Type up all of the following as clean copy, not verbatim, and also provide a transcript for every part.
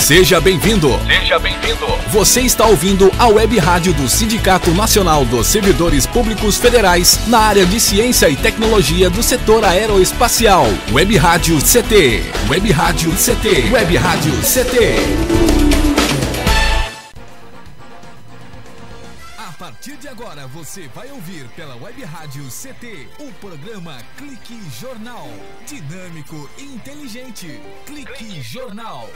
Seja bem-vindo. Seja bem-vindo. Você está ouvindo a Web Rádio do Sindicato Nacional dos Servidores Públicos Federais na área de Ciência e Tecnologia do setor aeroespacial. Web Rádio CT. Web Rádio CT. Web Rádio CT. A partir de agora você vai ouvir pela Web Rádio CT o programa Clique Jornal. Dinâmico e inteligente. Clique Jornal.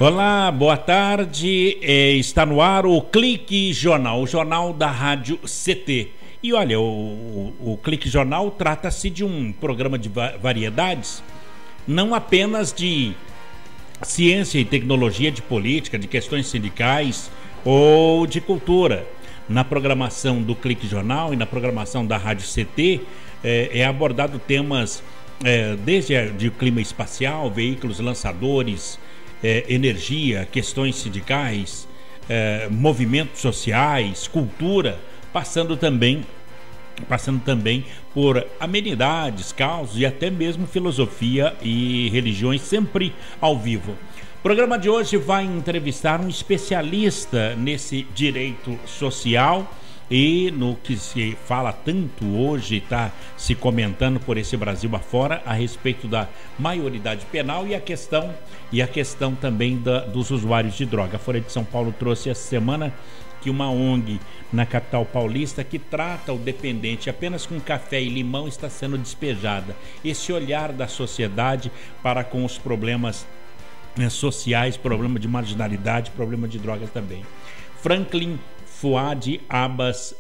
Olá, boa tarde. Está no ar o Clique Jornal, o jornal da Rádio CT. E olha, o Clique Jornal trata-se de um programa de variedades, não apenas de ciência e tecnologia, de política, de questões sindicais ou de cultura. Na programação do Clique Jornal e na programação da Rádio CT é abordado temas desde de clima espacial, veículos lançadores, energia, questões sindicais, movimentos sociais, cultura, passando também por amenidades, causos e até mesmo filosofia e religiões, sempre ao vivo. O programa de hoje vai entrevistar um especialista nesse direito social e no que se fala tanto hoje, está se comentando por esse Brasil afora a respeito da maioridade penal e a questão também dos usuários de droga. A Folha de São Paulo trouxe essa semana que uma ONG na capital paulista que trata o dependente apenas com café e limão está sendo despejada. Esse olhar da sociedade para com os problemas sociais, problema de marginalidade, problema de drogas também. Franklin Fuad Abbas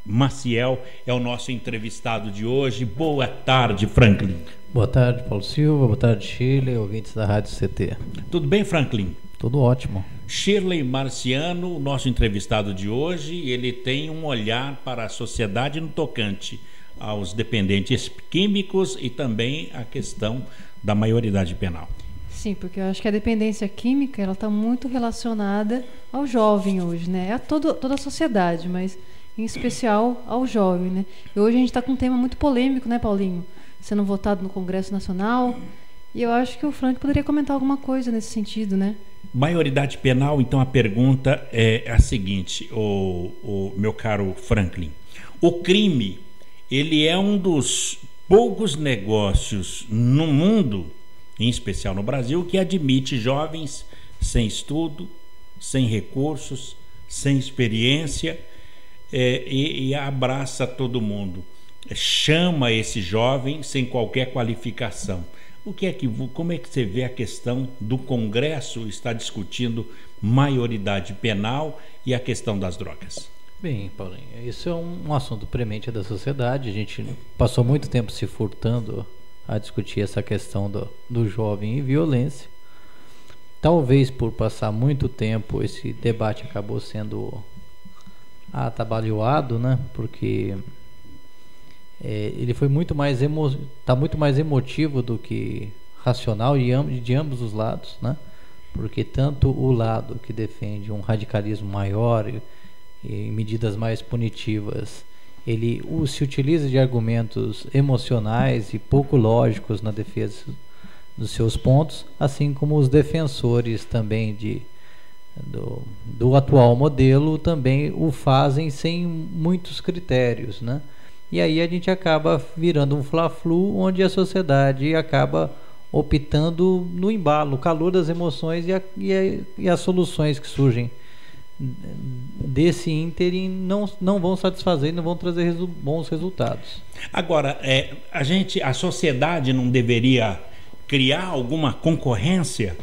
Maciel é o nosso entrevistado de hoje. Boa tarde, Franklin. Boa tarde, Paulo Silva. Boa tarde, Shirley, ouvintes da Rádio CT. Tudo bem, Franklin? Tudo ótimo. Shirley Marciano, nosso entrevistado de hoje, ele tem um olhar para a sociedade no tocante aos dependentes químicos e também a questão da maioridade penal. Sim, porque eu acho que a dependência química ela está muito relacionada ao jovem hoje, né? A toda a sociedade, mas em especial ao jovem, né? E hoje a gente está com um tema muito polêmico, né, Paulinho? Sendo votado no Congresso Nacional. E eu acho que o Frank poderia comentar alguma coisa nesse sentido, né? Maioridade penal, então a pergunta é a seguinte, o meu caro Franklin. O crime, ele é um dos poucos negócios no mundo, em especial no Brasil, que admite jovens sem estudo, sem recursos, sem experiência e abraça todo mundo. Chama esse jovem sem qualquer qualificação. Como é que você vê a questão do Congresso está discutindo maioridade penal e a questão das drogas? Bem, Paulinho, isso é um assunto premente da sociedade. A gente passou muito tempo se furtando a discutir essa questão do jovem e violência. Talvez por passar muito tempo esse debate acabou sendo atabalhoado, né? Porque ele foi muito mais muito mais emotivo do que racional de ambos os lados, né? Porque tanto o lado que defende um radicalismo maior e medidas mais punitivas, ele se utiliza de argumentos emocionais e pouco lógicos na defesa dos seus pontos, assim como os defensores também do atual modelo também o fazem sem muitos critérios, né? E aí a gente acaba virando um fla-flu, onde a sociedade acaba optando no embalo, no calor das emoções e as soluções que surgem desse ínterim não vão satisfazer e não vão trazer bons resultados. Agora, a sociedade não deveria criar alguma concorrência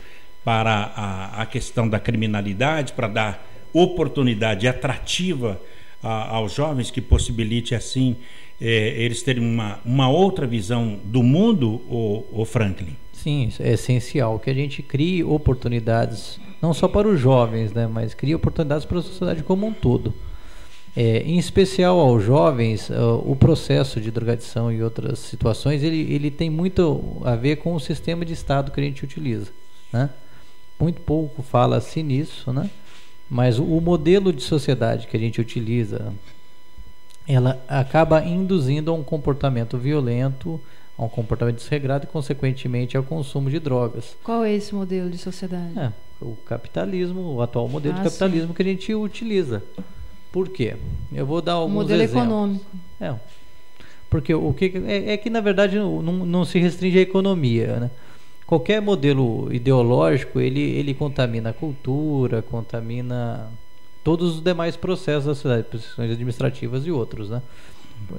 para a questão da criminalidade, para dar oportunidade atrativa aos jovens, que possibilite assim eles terem uma outra visão do mundo, o Franklin? Sim, é essencial que a gente crie oportunidades não só para os jovens, né, mas crie oportunidades para a sociedade como um todo. Em especial aos jovens, o processo de drogadição e outras situações, ele tem muito a ver com o sistema de Estado que a gente utiliza, né? Muito pouco fala-se nisso, né? Mas o modelo de sociedade que a gente utiliza ela acaba induzindo a um comportamento violento, a um comportamento desregrado e, consequentemente, ao consumo de drogas. Qual é esse modelo de sociedade? O capitalismo, o atual modelo de capitalismo, sim, que a gente utiliza. Por quê? Eu vou dar alguns modelo exemplos. Econômico. Porque o que é que, na verdade, não se restringe à economia, né? Qualquer modelo ideológico, ele contamina a cultura, contamina todos os demais processos da sociedade, processos administrativas e outros, né?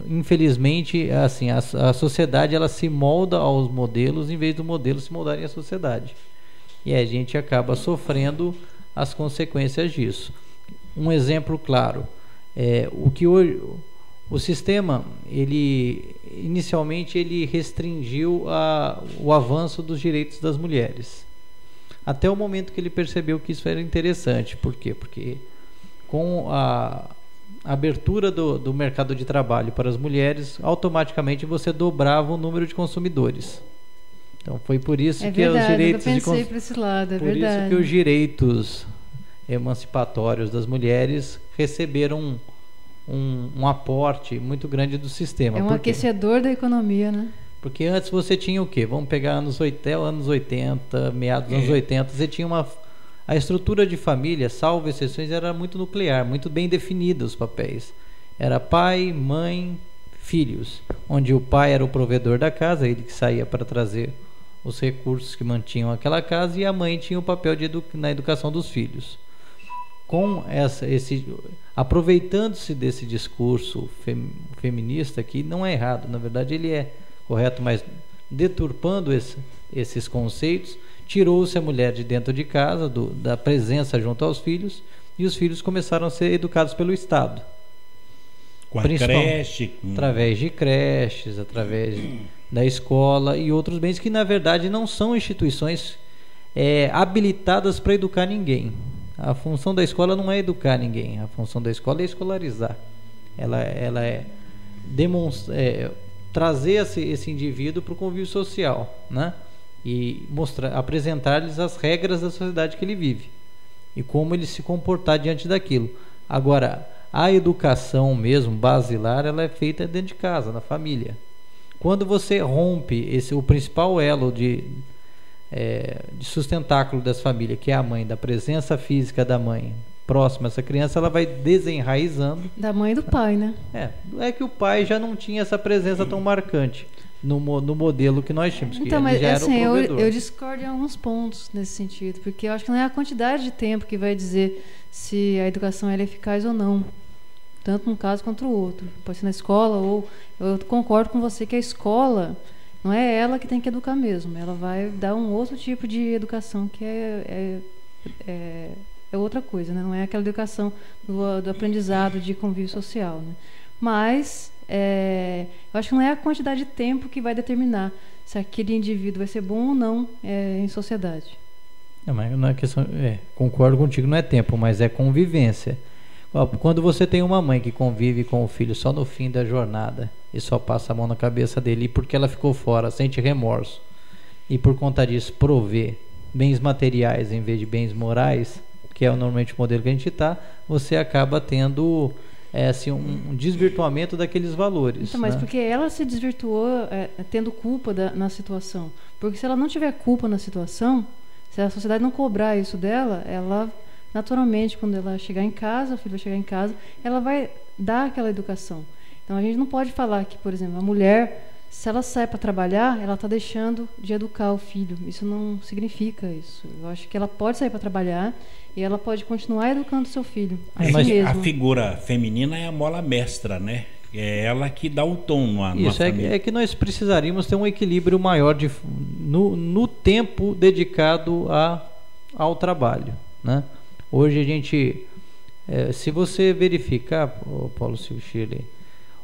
Infelizmente, assim, a sociedade ela se molda aos modelos em vez do modelo se moldarem à sociedade. E a gente acaba sofrendo as consequências disso. Um exemplo claro é o que hoje o sistema, inicialmente ele restringiu o avanço dos direitos das mulheres, até o momento que ele percebeu que isso era interessante. Por quê? Porque com a abertura do mercado de trabalho para as mulheres, automaticamente você dobrava o número de consumidores. Então foi por isso que os direitos isso que os direitos emancipatórios das mulheres receberam um aporte muito grande do sistema. É um aquecedor da economia, né? Porque antes você tinha o quê? Vamos pegar anos 80, meados dos anos 80, você tinha a estrutura de família, salvo exceções, era muito nuclear, muito bem definida os papéis. Era pai, mãe, filhos, onde o pai era o provedor da casa, ele que saía para trazer os recursos que mantinham aquela casa, e a mãe tinha o papel na educação dos filhos. Com aproveitando-se desse discurso feminista, que não é errado, na verdade ele é correto, mas deturpando esses conceitos, tirou-se a mulher de dentro de casa, da presença junto aos filhos, e os filhos começaram a ser educados pelo Estado. Com a creche. Através de creches, através da escola e outros bens que, na verdade, não são instituições habilitadas para educar ninguém. A função da escola não é educar ninguém, a função da escola é escolarizar. Ela é trazer esse indivíduo para o convívio social, né? E apresentar-lhes as regras da sociedade que ele vive e como ele se comportar diante daquilo. Agora, a educação mesmo, basilar, ela é feita dentro de casa, na família. Quando você rompe o principal elo de sustentáculo dessa família, que é a mãe, da presença física da mãe próxima a essa criança, ela vai desenraizando. Da mãe e do pai, né? É que o pai já não tinha essa presença tão marcante no modelo que nós tínhamos. Então, mas assim, eu discordo em alguns pontos nesse sentido, porque eu acho que não é a quantidade de tempo que vai dizer se a educação é eficaz ou não, tanto num caso quanto no outro. Pode ser na escola, ou eu concordo com você que a escola não é ela que tem que educar mesmo, ela vai dar um outro tipo de educação que é outra coisa, né? Não é aquela educação do aprendizado de convívio social, né? Mas eu acho que não é a quantidade de tempo que vai determinar se aquele indivíduo vai ser bom ou não em sociedade. Mas não é questão, concordo contigo, não é tempo, mas é convivência. Quando você tem uma mãe que convive com o filho só no fim da jornada e só passa a mão na cabeça dele porque ela ficou fora, sente remorso, e por conta disso prover bens materiais em vez de bens morais, que é normalmente o modelo que a gente está, você acaba tendo um desvirtuamento daqueles valores. Então, mas porque ela se desvirtuou tendo culpa na situação. Porque se ela não tiver culpa na situação, se a sociedade não cobrar isso dela, ela naturalmente, quando ela chegar em casa, o filho vai chegar em casa, ela vai dar aquela educação. Então a gente não pode falar que, por exemplo, a mulher, se ela sai para trabalhar, ela está deixando de educar o filho. Isso não significa isso. Eu acho que ela pode sair para trabalhar e ela pode continuar educando seu filho. Mas a figura feminina é a mola mestra, né? É ela que dá o tom numa família. É que nós precisaríamos ter um equilíbrio maior no tempo dedicado ao trabalho, né? Hoje a gente, se você verificar, Paulo Silva Shirley,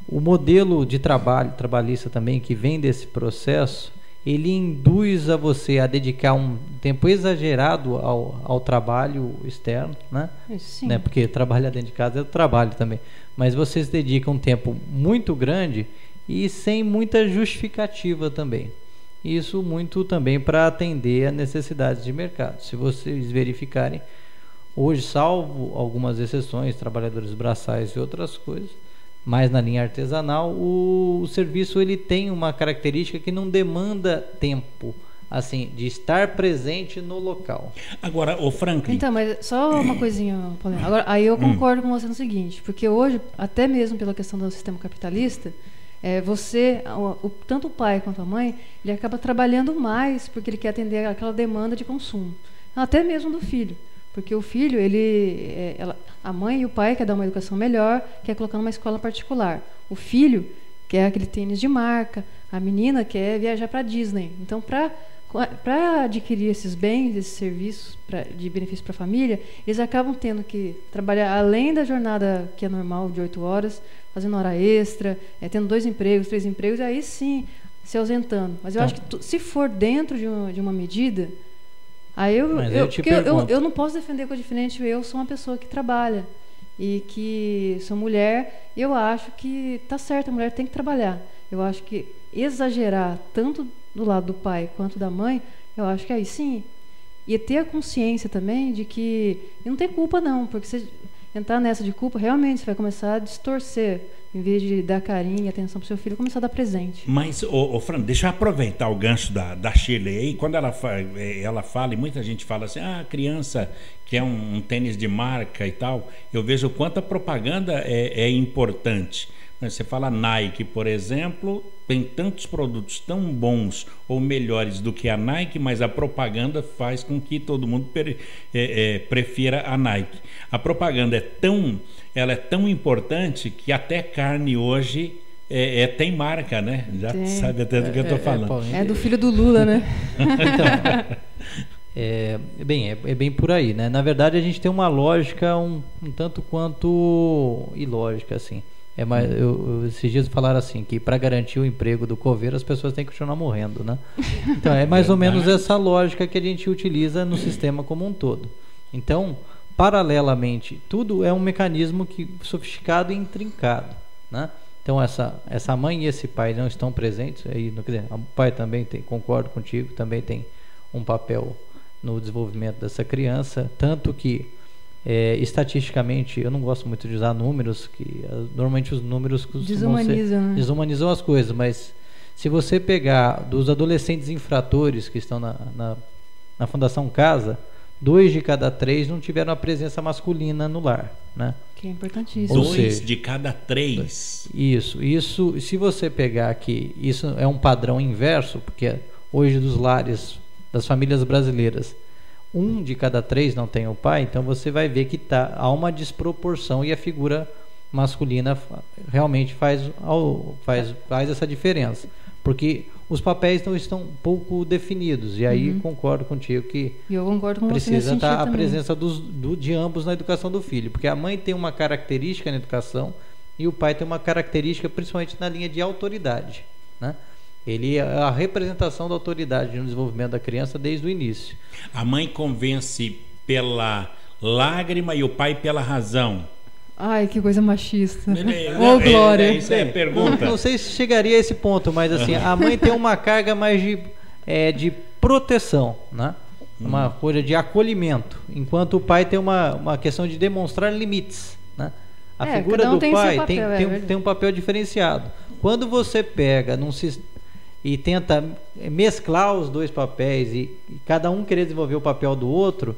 o modelo de trabalhista também que vem desse processo, ele induz a você a dedicar um tempo exagerado ao trabalho externo, né? Sim. Né? Porque trabalhar dentro de casa é trabalho também, mas você se dedica um tempo muito grande e sem muita justificativa também. Isso muito também para atender a necessidades de mercado. Se vocês verificarem, hoje, salvo algumas exceções, trabalhadores braçais e outras coisas, mais na linha artesanal, o serviço ele tem uma característica que não demanda tempo, assim, de estar presente no local. Agora, o Franklin... Então, mas só uma coisinha, Paulinho. Agora, aí eu concordo com você no seguinte, porque hoje, até mesmo pela questão do sistema capitalista, tanto o pai quanto a mãe, ele acaba trabalhando mais porque ele quer atender aquela demanda de consumo. Até mesmo do filho. Porque o filho, a mãe e o pai quer dar uma educação melhor, quer colocar numa escola particular. O filho quer aquele tênis de marca, a menina quer viajar para Disney. Então, para adquirir esses bens, esses serviços de benefício para a família, eles acabam tendo que trabalhar além da jornada que é normal de 8 horas, fazendo hora extra, tendo 2 empregos, 3 empregos, e aí sim se ausentando. Mas eu acho que se for dentro de uma medida, aí eu não posso defender coisa diferente. Eu sou uma pessoa que trabalha e que sou mulher. Eu acho que tá certo, a mulher tem que trabalhar. Eu acho que exagerar tanto do lado do pai quanto da mãe, eu acho que aí sim. E ter a consciência também de que não tem culpa não, porque se entrar nessa de culpa, realmente você vai começar a distorcer. Em vez de dar carinho e atenção pro seu filho, começar a dar presente. Mas, Fran, deixa eu aproveitar o gancho da Shirley aí. Quando ela fala, e muita gente fala assim, a criança quer um tênis de marca e tal, eu vejo o quanto a propaganda é importante. Você fala Nike, por exemplo, tem tantos produtos tão bons ou melhores do que a Nike, mas a propaganda faz com que todo mundo prefira a Nike. A propaganda é tão importante que até carne hoje tem marca, né? Já sabe até do que eu estou falando. É do filho do Lula, né? Então, é bem por aí, né? Na verdade, a gente tem uma lógica um tanto quanto ilógica, assim. Esses dias falaram assim, que para garantir o emprego do coveiro as pessoas têm que continuar morrendo, né? Então é mais ou menos essa lógica que a gente utiliza no sistema como um todo. Então, paralelamente, tudo é um mecanismo sofisticado e intrincado, né? Então essa mãe e esse pai não estão presentes aí, quer dizer, o pai também concordo contigo, também tem um papel no desenvolvimento dessa criança, tanto que estatisticamente, eu não gosto muito de usar números, que normalmente os números desumanizam as coisas, mas se você pegar dos adolescentes infratores que estão na Fundação Casa, 2 de cada 3 não tiveram a presença masculina no lar, né? Que é importantíssimo. 2 de cada 3. Isso, se você pegar aqui, isso é um padrão inverso, porque hoje dos lares, das famílias brasileiras, 1 de cada 3 não tem o pai, então você vai ver que há uma desproporção e a figura masculina realmente faz essa diferença, porque os papéis não estão pouco definidos, e aí concordo contigo que precisa estar a presença de ambos na educação do filho, porque a mãe tem uma característica na educação e o pai tem uma característica principalmente na linha de autoridade, né? Ele é a representação da autoridade no desenvolvimento da criança desde o início. A mãe convence pela lágrima e o pai pela razão. Ai, que coisa machista. Glória. Isso é a pergunta. Não sei se chegaria a esse ponto, mas assim, a mãe tem uma carga mais de proteção, né? Uma coisa de acolhimento, enquanto o pai tem uma questão de demonstrar limites, né? A figura do pai tem um papel diferenciado. Quando você pega e tenta mesclar os dois papéis e cada um querer desenvolver o papel do outro,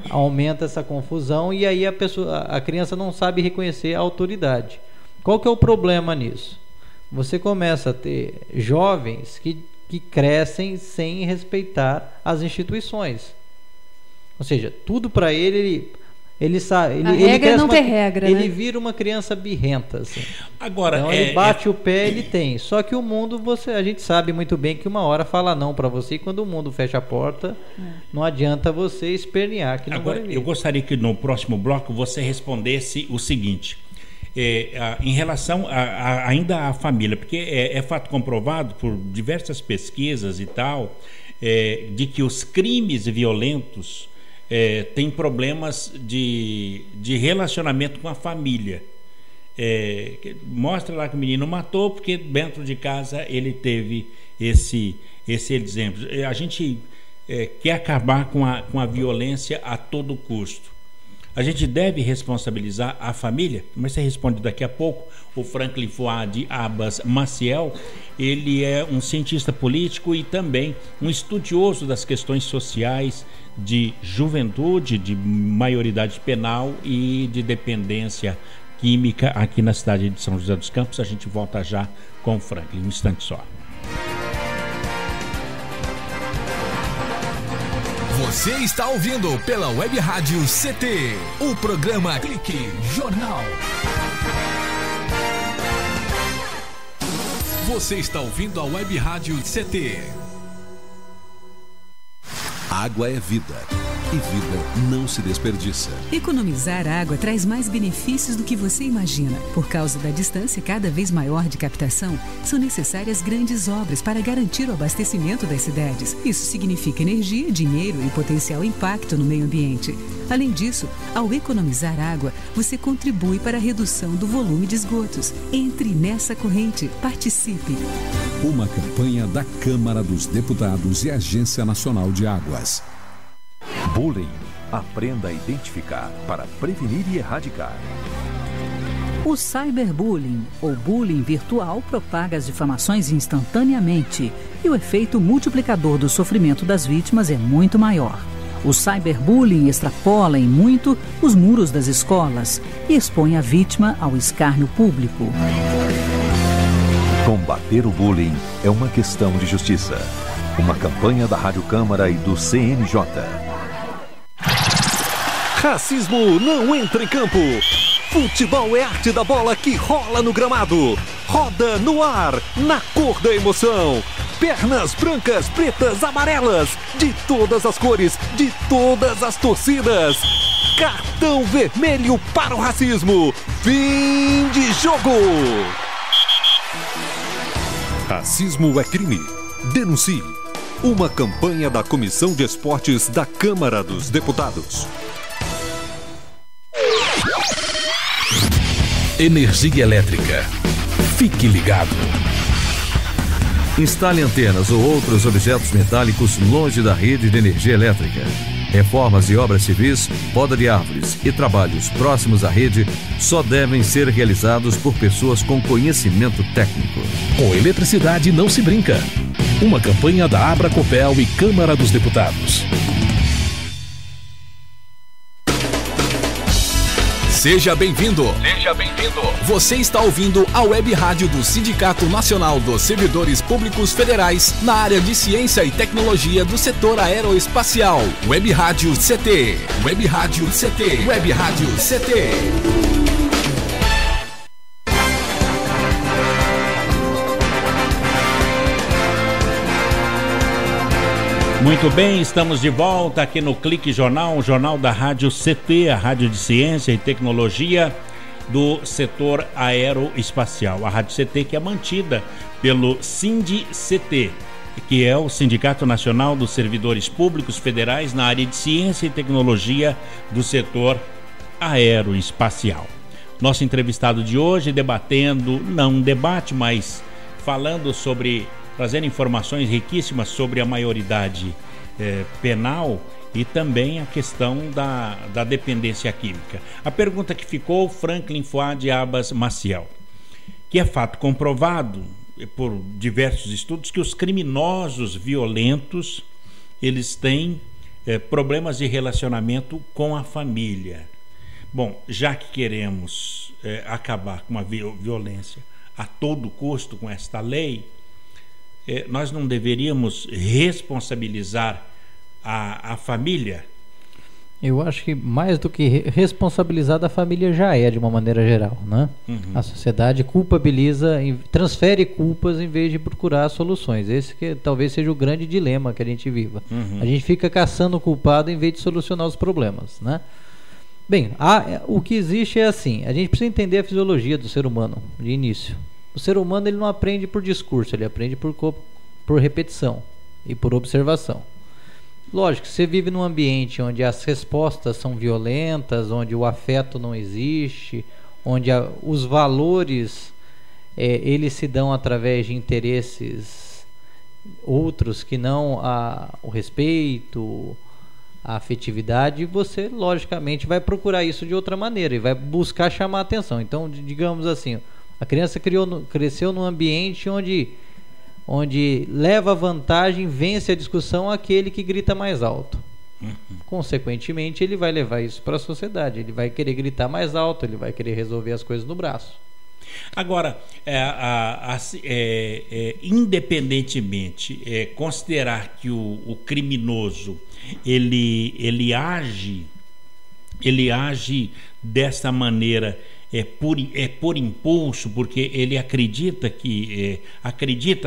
aumenta essa confusão e aí a criança não sabe reconhecer a autoridade. Qual que é o problema nisso? Você começa a ter jovens que crescem sem respeitar as instituições. Ou seja, tudo para ele sabe. Regra não tem regra, ele né? vira uma criança birrenta, assim. Agora, então ele bate o pé, ele tem. Só que o mundo, a gente sabe muito bem que uma hora fala não para você, e quando o mundo fecha a porta, não adianta você espernear. Que não agora, vai vir. Eu gostaria que no próximo bloco você respondesse o seguinte. Em relação ainda à família, porque é fato comprovado por diversas pesquisas e tal, de que os crimes violentos têm problemas de relacionamento com a família. Mostra lá que o menino matou porque dentro de casa ele teve esse exemplo. A gente quer acabar com a violência a todo custo. A gente deve responsabilizar a família? Mas você responde daqui a pouco. O Franklin Fuad Abbas Maciel, ele é um cientista político e também um estudioso das questões sociais de juventude, de maioridade penal e de dependência química aqui na cidade de São José dos Campos. A gente volta já com o Franklin, um instante só. Você está ouvindo pela Web Rádio CT, o programa Clique Jornal. Você está ouvindo a Web Rádio CT. Água é vida. E vida não se desperdiça. Economizar água traz mais benefícios do que você imagina. Por causa da distância cada vez maior de captação, são necessárias grandes obras para garantir o abastecimento das cidades. Isso significa energia, dinheiro e potencial impacto no meio ambiente. Além disso, ao economizar água, você contribui para a redução do volume de esgotos. Entre nessa corrente, participe. Uma campanha da Câmara dos Deputados e Agência Nacional de Águas. Bullying. Aprenda a identificar para prevenir e erradicar. O cyberbullying, ou bullying virtual, propaga as difamações instantaneamente e o efeito multiplicador do sofrimento das vítimas é muito maior. O cyberbullying extrapola em muito os muros das escolas e expõe a vítima ao escárnio público. Combater o bullying é uma questão de justiça. Uma campanha da Rádio Câmara e do CNJ. Racismo não entra em campo. Futebol é arte da bola que rola no gramado. Roda no ar, na cor da emoção. Pernas brancas, pretas, amarelas, de todas as cores, de todas as torcidas. Cartão vermelho para o racismo. Fim de jogo. Racismo é crime. Denuncie. Uma campanha da Comissão de Esportes da Câmara dos Deputados. Energia elétrica. Fique ligado. Instale antenas ou outros objetos metálicos longe da rede de energia elétrica. Reformas e obras civis, poda de árvores e trabalhos próximos à rede só devem ser realizados por pessoas com conhecimento técnico. Com eletricidade não se brinca. Uma campanha da Abracopel e Câmara dos Deputados. Seja bem-vindo. Seja bem-vindo. Você está ouvindo a Web Rádio do Sindicato Nacional dos Servidores Públicos Federais na área de Ciência e Tecnologia do setor aeroespacial. Web Rádio CT. Web Rádio CT. Web Rádio CT. Muito bem, estamos de volta aqui no Clique Jornal, o jornal da Rádio CT, a Rádio de Ciência e Tecnologia do setor aeroespacial. A Rádio CT que é mantida pelo SINDI-CT, que é o Sindicato Nacional dos Servidores Públicos Federais na área de Ciência e Tecnologia do setor aeroespacial. Nosso entrevistado de hoje debatendo, não um debate, mas falando sobre... trazendo informações riquíssimas sobre a maioridade penal e também a questão da dependência química. A pergunta que ficou, Franklin Fuad Abbas Maciel, que é fato comprovado por diversos estudos que os criminosos violentos, eles têm problemas de relacionamento com a família. Bom, já que queremos acabar com a violência a todo custo com esta lei, nós não deveríamos responsabilizar a família? Eu acho que mais do que responsabilizar, a família já é de uma maneira geral, né? Uhum. A sociedade culpabiliza, transfere culpas em vez de procurar soluções. Esse que talvez seja o grande dilema que a gente viva. Uhum. A gente fica caçando o culpado em vez de solucionar os problemas, né? Bem, o que existe é assim, a gente precisa entender a fisiologia do ser humano de início. O ser humano ele não aprende por discurso, ele aprende por repetição e por observação. Lógico, você vive num ambiente onde as respostas são violentas, onde o afeto não existe, onde os valores eles se dão através de interesses outros que não o respeito, a afetividade, você logicamente vai procurar isso de outra maneira e vai buscar chamar a atenção. Então, digamos assim, a criança cresceu num ambiente onde leva vantagem, vence a discussão aquele que grita mais alto. Consequentemente, ele vai levar isso para a sociedade, ele vai querer gritar mais alto, ele vai querer resolver as coisas no braço. Agora, independentemente, considerar que o criminoso ele age dessa maneira por impulso, porque ele acredita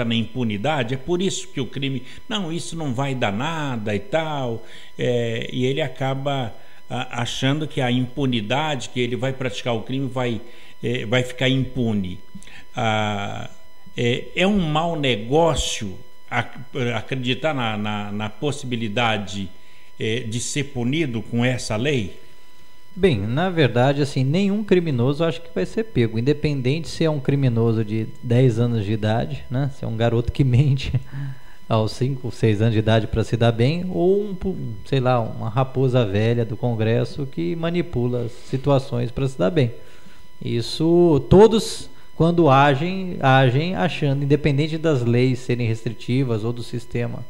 na impunidade, é por isso que o crime, isso não vai dar nada e tal, e ele acaba achando que a impunidade, que ele vai praticar o crime, vai ficar impune. É um mau negócio acreditar na possibilidade de ser punido com essa lei? Bem, na verdade, assim, nenhum criminoso acho que vai ser pego, independente se é um criminoso de 10 anos de idade, né? Se é um garoto que mente aos 5, 6 anos de idade para se dar bem, ou uma raposa velha do Congresso que manipula as situações para se dar bem. Isso, todos, quando agem achando, independente das leis serem restritivas ou do sistema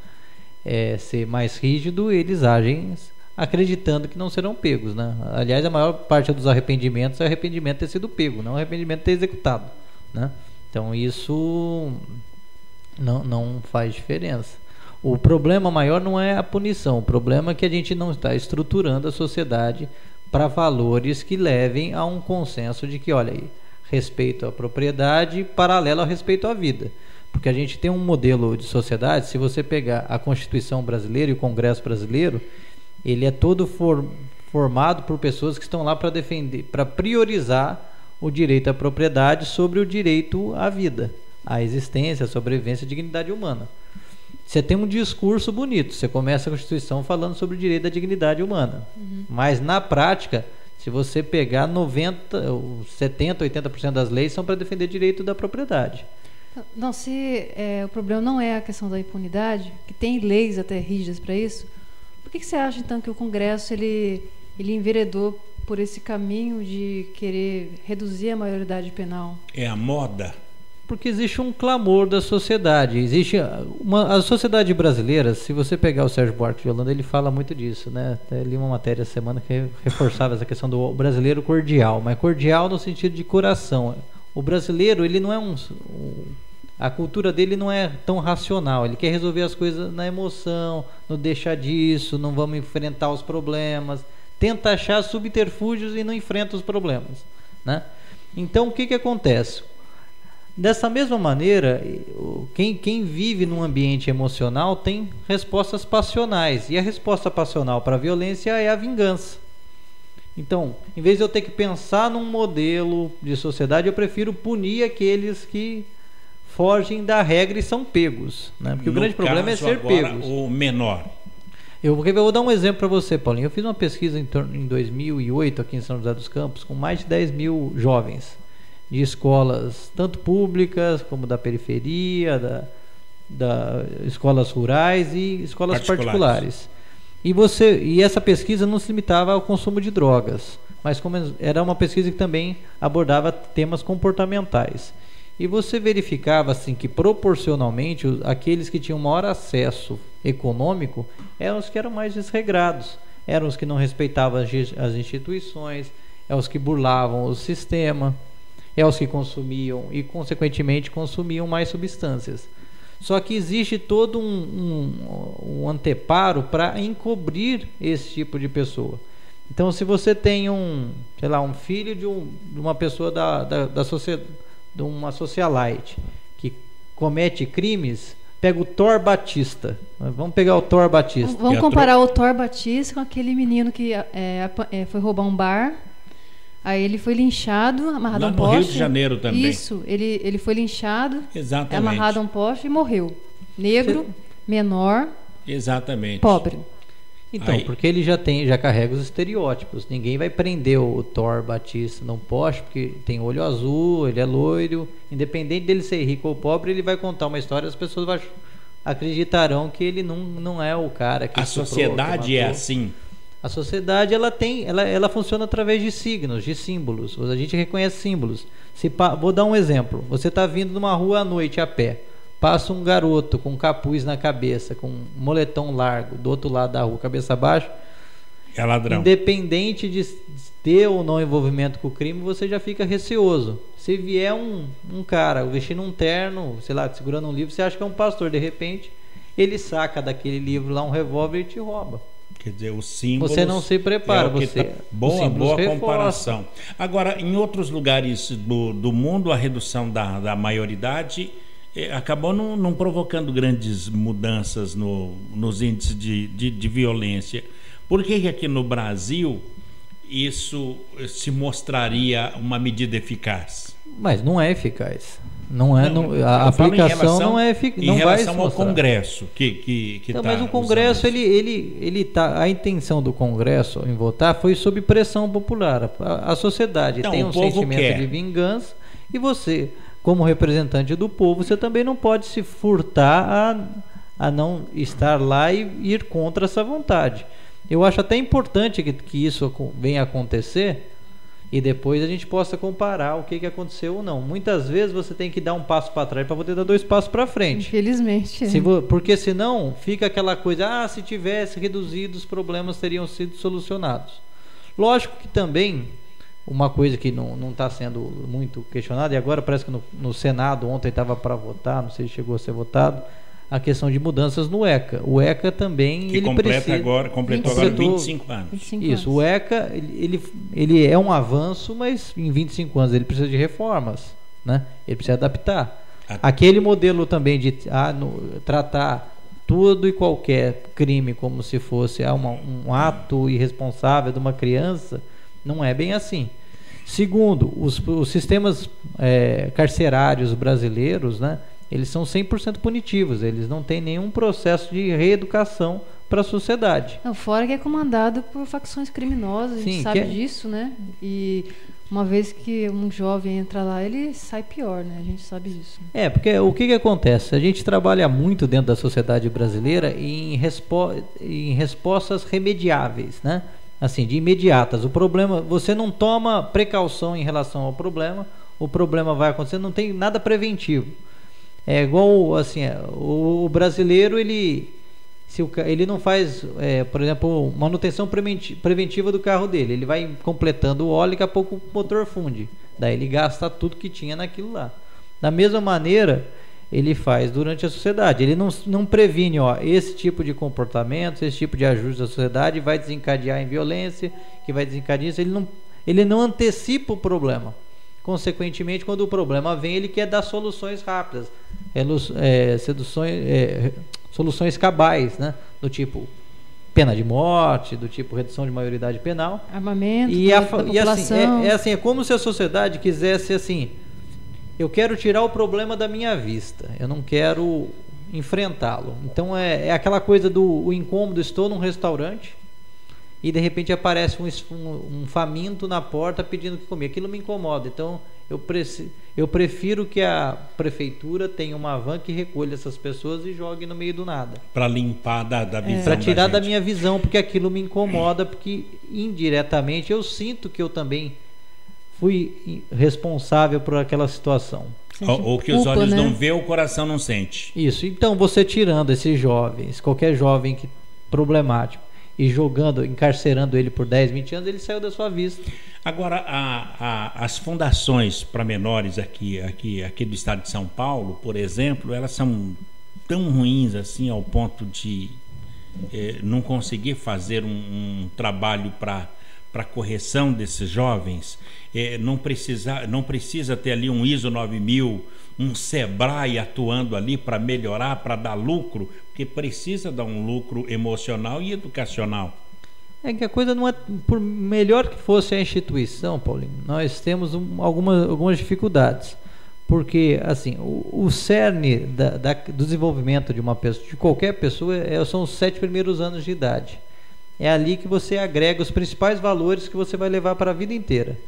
ser mais rígido, eles agem acreditando que não serão pegos, né? Aliás, a maior parte dos arrependimentos é o arrependimento de ter sido pego, não o arrependimento de ter executado, né? Então isso não faz diferença. O problema maior não é a punição, o problema é que a gente não está estruturando a sociedade para valores que levem a um consenso de que, olha aí, respeito à propriedade paralelo ao respeito à vida. Porque a gente tem um modelo de sociedade, se você pegar a Constituição brasileira e o Congresso brasileiro, ele é todo formado por pessoas que estão lá para defender, para priorizar o direito à propriedade sobre o direito à vida, à existência, à sobrevivência e à dignidade humana. Você tem um discurso bonito, você começa a Constituição falando sobre o direito à dignidade humana, mas na prática, se você pegar 70%, 80% das leis são para defender o direito da propriedade. Não, se o problema não é a questão da impunidade, que tem leis até rígidas para isso, por que você acha então que o Congresso ele enveredou por esse caminho de querer reduzir a maioridade penal? É a moda? Porque existe um clamor da sociedade. A sociedade brasileira, se você pegar o Sérgio Buarque de Holanda, ele fala muito disso, né? Até li uma matéria essa semana que reforçava essa questão do brasileiro cordial, mas cordial no sentido de coração. O brasileiro, ele não é a cultura dele não é tão racional, ele quer resolver as coisas na emoção, não deixa disso, não vamos enfrentar os problemas, tenta achar subterfúgios e não enfrenta os problemas, né? Então o que acontece? Dessa mesma maneira, quem vive num ambiente emocional tem respostas passionais, e a resposta passional para a violência é a vingança. Então, em vez de eu ter que pensar num modelo de sociedade, eu prefiro punir aqueles que fogem da regra e são pegos, né? Porque o grande problema é ser pegos. O menor. Eu vou dar um exemplo para você, Paulinho. Eu fiz uma pesquisa em 2008 aqui em São José dos Campos com mais de 10 mil jovens de escolas, tanto públicas como da periferia, da escolas rurais e escolas particulares. E essa pesquisa não se limitava ao consumo de drogas, mas era uma pesquisa que também abordava temas comportamentais. E você verificava assim que proporcionalmente aqueles que tinham maior acesso econômico eram os que eram mais desregrados, eram os que não respeitavam as instituições, eram os que burlavam o sistema, eram os que consumiam e consequentemente consumiam mais substâncias. Só que existe todo um anteparo para encobrir esse tipo de pessoa. Então, se você tem um filho de uma pessoa da sociedade, de uma socialite que comete crimes, pega o Thor Batista. Vamos pegar o Thor Batista. Vamos comparar o Thor Batista com aquele menino que foi roubar um bar. Aí ele foi linchado, amarrado a um poste. No Rio de Janeiro também. Isso, ele foi linchado, exatamente, amarrado a um poste e morreu. Negro, menor, exatamente, pobre. Então, porque ele já carrega os estereótipos. Ninguém vai prender o Thor Batista num poste porque tem olho azul, ele é loiro. Independente dele ser rico ou pobre, ele vai contar uma história e as pessoas vão acreditarão que ele não é o cara que a sociedade é assim. A sociedade ela funciona através de signos, de símbolos. A gente reconhece símbolos. Vou dar um exemplo. Você está vindo numa rua à noite a pé. Passa um garoto com um capuz na cabeça, com um moletom largo, do outro lado da rua, cabeça baixa. É ladrão. Independente de ter ou não envolvimento com o crime, você já fica receoso. Se vier um cara vestindo um terno, sei lá, segurando um livro, você acha que é um pastor. De repente, ele saca daquele livro lá um revólver e te rouba. Quer dizer, os símbolos... Você não se prepara. Boa comparação. Agora, em outros lugares do mundo, a redução da maioridade acabou não provocando grandes mudanças nos índices de violência. Por que aqui no Brasil isso se mostraria uma medida eficaz? Mas não é eficaz. A aplicação não é eficaz. Em relação ao Congresso que então, mas o Congresso, a intenção do Congresso em votar foi sob pressão popular. A sociedade tem um sentimento de vingança e você, como representante do povo, você também não pode se furtar a não estar lá e ir contra essa vontade. Eu acho até importante que isso venha a acontecer e depois a gente possa comparar o que aconteceu ou não. Muitas vezes você tem que dar um passo para trás para poder dar 2 passos para frente. Infelizmente. Porque senão fica aquela coisa, se tivesse reduzido, os problemas teriam sido solucionados. Lógico que também, uma coisa que não está sendo muito questionada, e agora parece que no Senado ontem estava para votar, não sei se chegou a ser votado, a questão de mudanças no ECA. O ECA também completou agora 25 anos. 25 isso, o ECA ele é um avanço, mas em 25 anos ele precisa de reformas, né? Ele precisa adaptar. Aquele modelo também de tratar todo e qualquer crime como se fosse um ato irresponsável de uma criança, não é bem assim. Segundo, os sistemas carcerários brasileiros, né? Eles são 100% punitivos, eles não têm nenhum processo de reeducação para a sociedade. Fora que é comandado por facções criminosas, a gente sabe disso, né? E uma vez que um jovem entra lá, ele sai pior, né? A gente sabe disso. Porque o que acontece? A gente trabalha muito dentro da sociedade brasileira em respostas remediáveis, né? Assim, de imediatas. O problema, você não toma precaução em relação ao problema, o problema vai acontecer, não tem nada preventivo. É igual, assim, o brasileiro, ele não faz, por exemplo, manutenção preventiva do carro dele. Ele vai completando o óleo e daqui a pouco o motor funde. Daí ele gasta tudo que tinha naquilo lá. Da mesma maneira, ele faz durante a sociedade. Ele não previne, esse tipo de comportamento, esse tipo de ajuste da sociedade vai desencadear em violência, que vai desencadear isso. Ele não antecipa o problema. Consequentemente, quando o problema vem, ele quer dar soluções rápidas, soluções cabais, né? Do tipo pena de morte, do tipo redução de maioridade penal, armamento, população. É como se a sociedade quisesse assim: eu quero tirar o problema da minha vista, eu não quero enfrentá-lo. Então é aquela coisa do incômodo. Estou num restaurante e de repente aparece um faminto na porta pedindo que comer. Aquilo me incomoda. Então eu prefiro que a prefeitura tenha uma van que recolha essas pessoas e jogue no meio do nada. Para limpar da visão. Para tirar da minha visão, porque aquilo me incomoda, porque indiretamente eu sinto que eu também fui responsável por aquela situação. Ou que os olhos não vê, o coração não sente. Isso. Então você tirando esses jovens, qualquer jovem problemático, e encarcerando ele por 10, 20 anos, ele saiu da sua vista. Agora, as fundações para menores aqui do estado de São Paulo, por exemplo, elas são tão ruins assim ao ponto de não conseguir fazer um trabalho para correção desses jovens. Não precisa ter ali um ISO 9000, um Sebrae atuando ali para melhorar, para dar lucro, porque precisa dar um lucro emocional e educacional. É que a coisa não é, por melhor que fosse a instituição, Paulinho, nós temos algumas dificuldades, porque assim, o cerne do desenvolvimento de uma pessoa, de qualquer pessoa, são os 7 primeiros anos de idade. É ali que você agrega os principais valores que você vai levar para a vida inteira.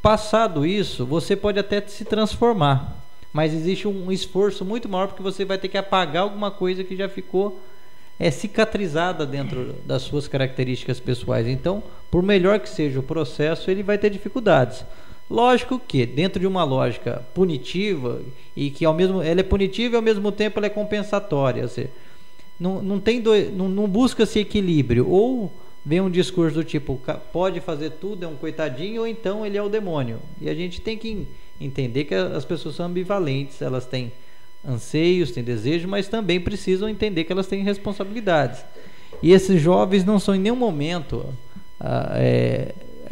Passado isso, você pode até se transformar, mas existe um esforço muito maior, porque você vai ter que apagar alguma coisa que já ficou cicatrizada dentro das suas características pessoais. Então, por melhor que seja o processo, ele vai ter dificuldades. Lógico que dentro de uma lógica punitiva, e que ela é punitiva e ao mesmo tempo ela é compensatória, ou seja, não busca-se equilíbrio, ou vem um discurso do tipo, pode fazer tudo, é um coitadinho, ou então ele é o demônio. E a gente tem que entender que as pessoas são ambivalentes, elas têm anseios, têm desejos, mas também precisam entender que elas têm responsabilidades. E esses jovens não são em nenhum momento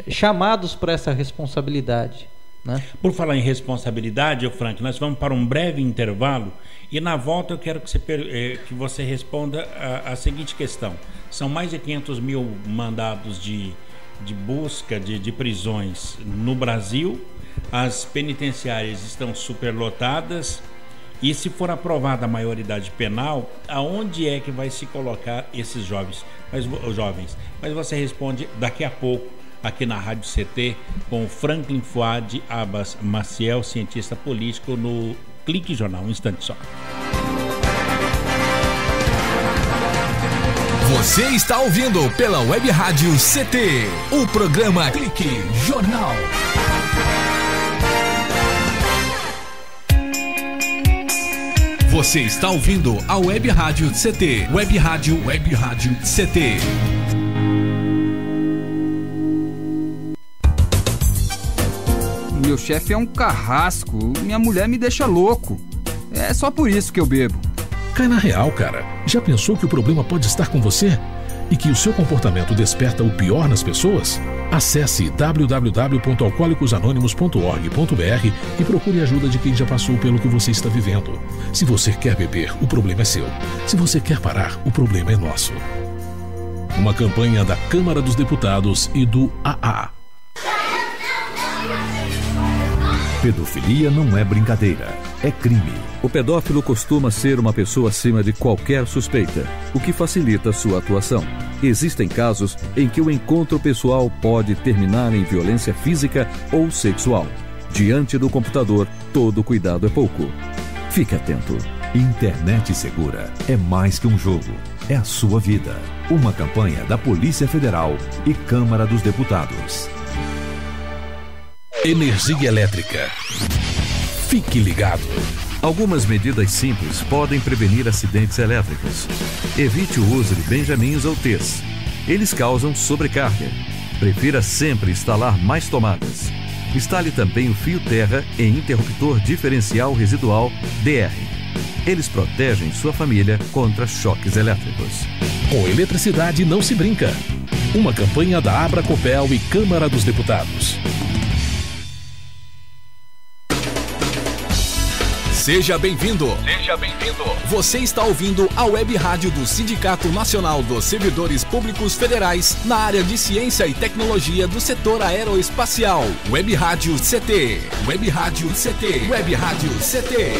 chamados para essa responsabilidade, né? Por falar em responsabilidade, Frank, nós vamos para um breve intervalo e na volta eu quero que você responda a seguinte questão. São mais de 500 mil mandados de busca de prisões no Brasil, as penitenciárias estão superlotadas, e se for aprovada a maioridade penal, aonde é que vai se colocar esses jovens? Mas você responde daqui a pouco aqui na Rádio CT com o Franklin Fuad Abbas Maciel, cientista político, no Clique Jornal. Um instante só. Você está ouvindo pela Web Rádio CT o programa Clique Jornal. Você está ouvindo a Web Rádio CT. Web Rádio CT. Meu chefe é um carrasco, minha mulher me deixa louco. É só por isso que eu bebo. Cai na real, cara. Já pensou que o problema pode estar com você? E que o seu comportamento desperta o pior nas pessoas? Acesse www.alcoolicosanonimos.org.br e procure ajuda de quem já passou pelo que você está vivendo. Se você quer beber, o problema é seu. Se você quer parar, o problema é nosso. Uma campanha da Câmara dos Deputados e do AA. Pedofilia não é brincadeira, é crime. O pedófilo costuma ser uma pessoa acima de qualquer suspeita, o que facilita sua atuação. Existem casos em que o encontro pessoal pode terminar em violência física ou sexual. Diante do computador, todo cuidado é pouco. Fique atento. Internet segura é mais que um jogo, é a sua vida. Uma campanha da Polícia Federal e Câmara dos Deputados. Energia elétrica. Fique ligado. Algumas medidas simples podem prevenir acidentes elétricos. Evite o uso de benjamins ou T's. Eles causam sobrecarga. Prefira sempre instalar mais tomadas. Instale também o fio terra em interruptor diferencial residual DR. Eles protegem sua família contra choques elétricos. Com eletricidade não se brinca. Uma campanha da Abracopel e Câmara dos Deputados. Seja bem-vindo. Seja bem-vindo. Você está ouvindo a Web Rádio do Sindicato Nacional dos Servidores Públicos Federais na área de Ciência e Tecnologia do setor aeroespacial. Web Rádio CT. Web Rádio CT. Web Rádio CT.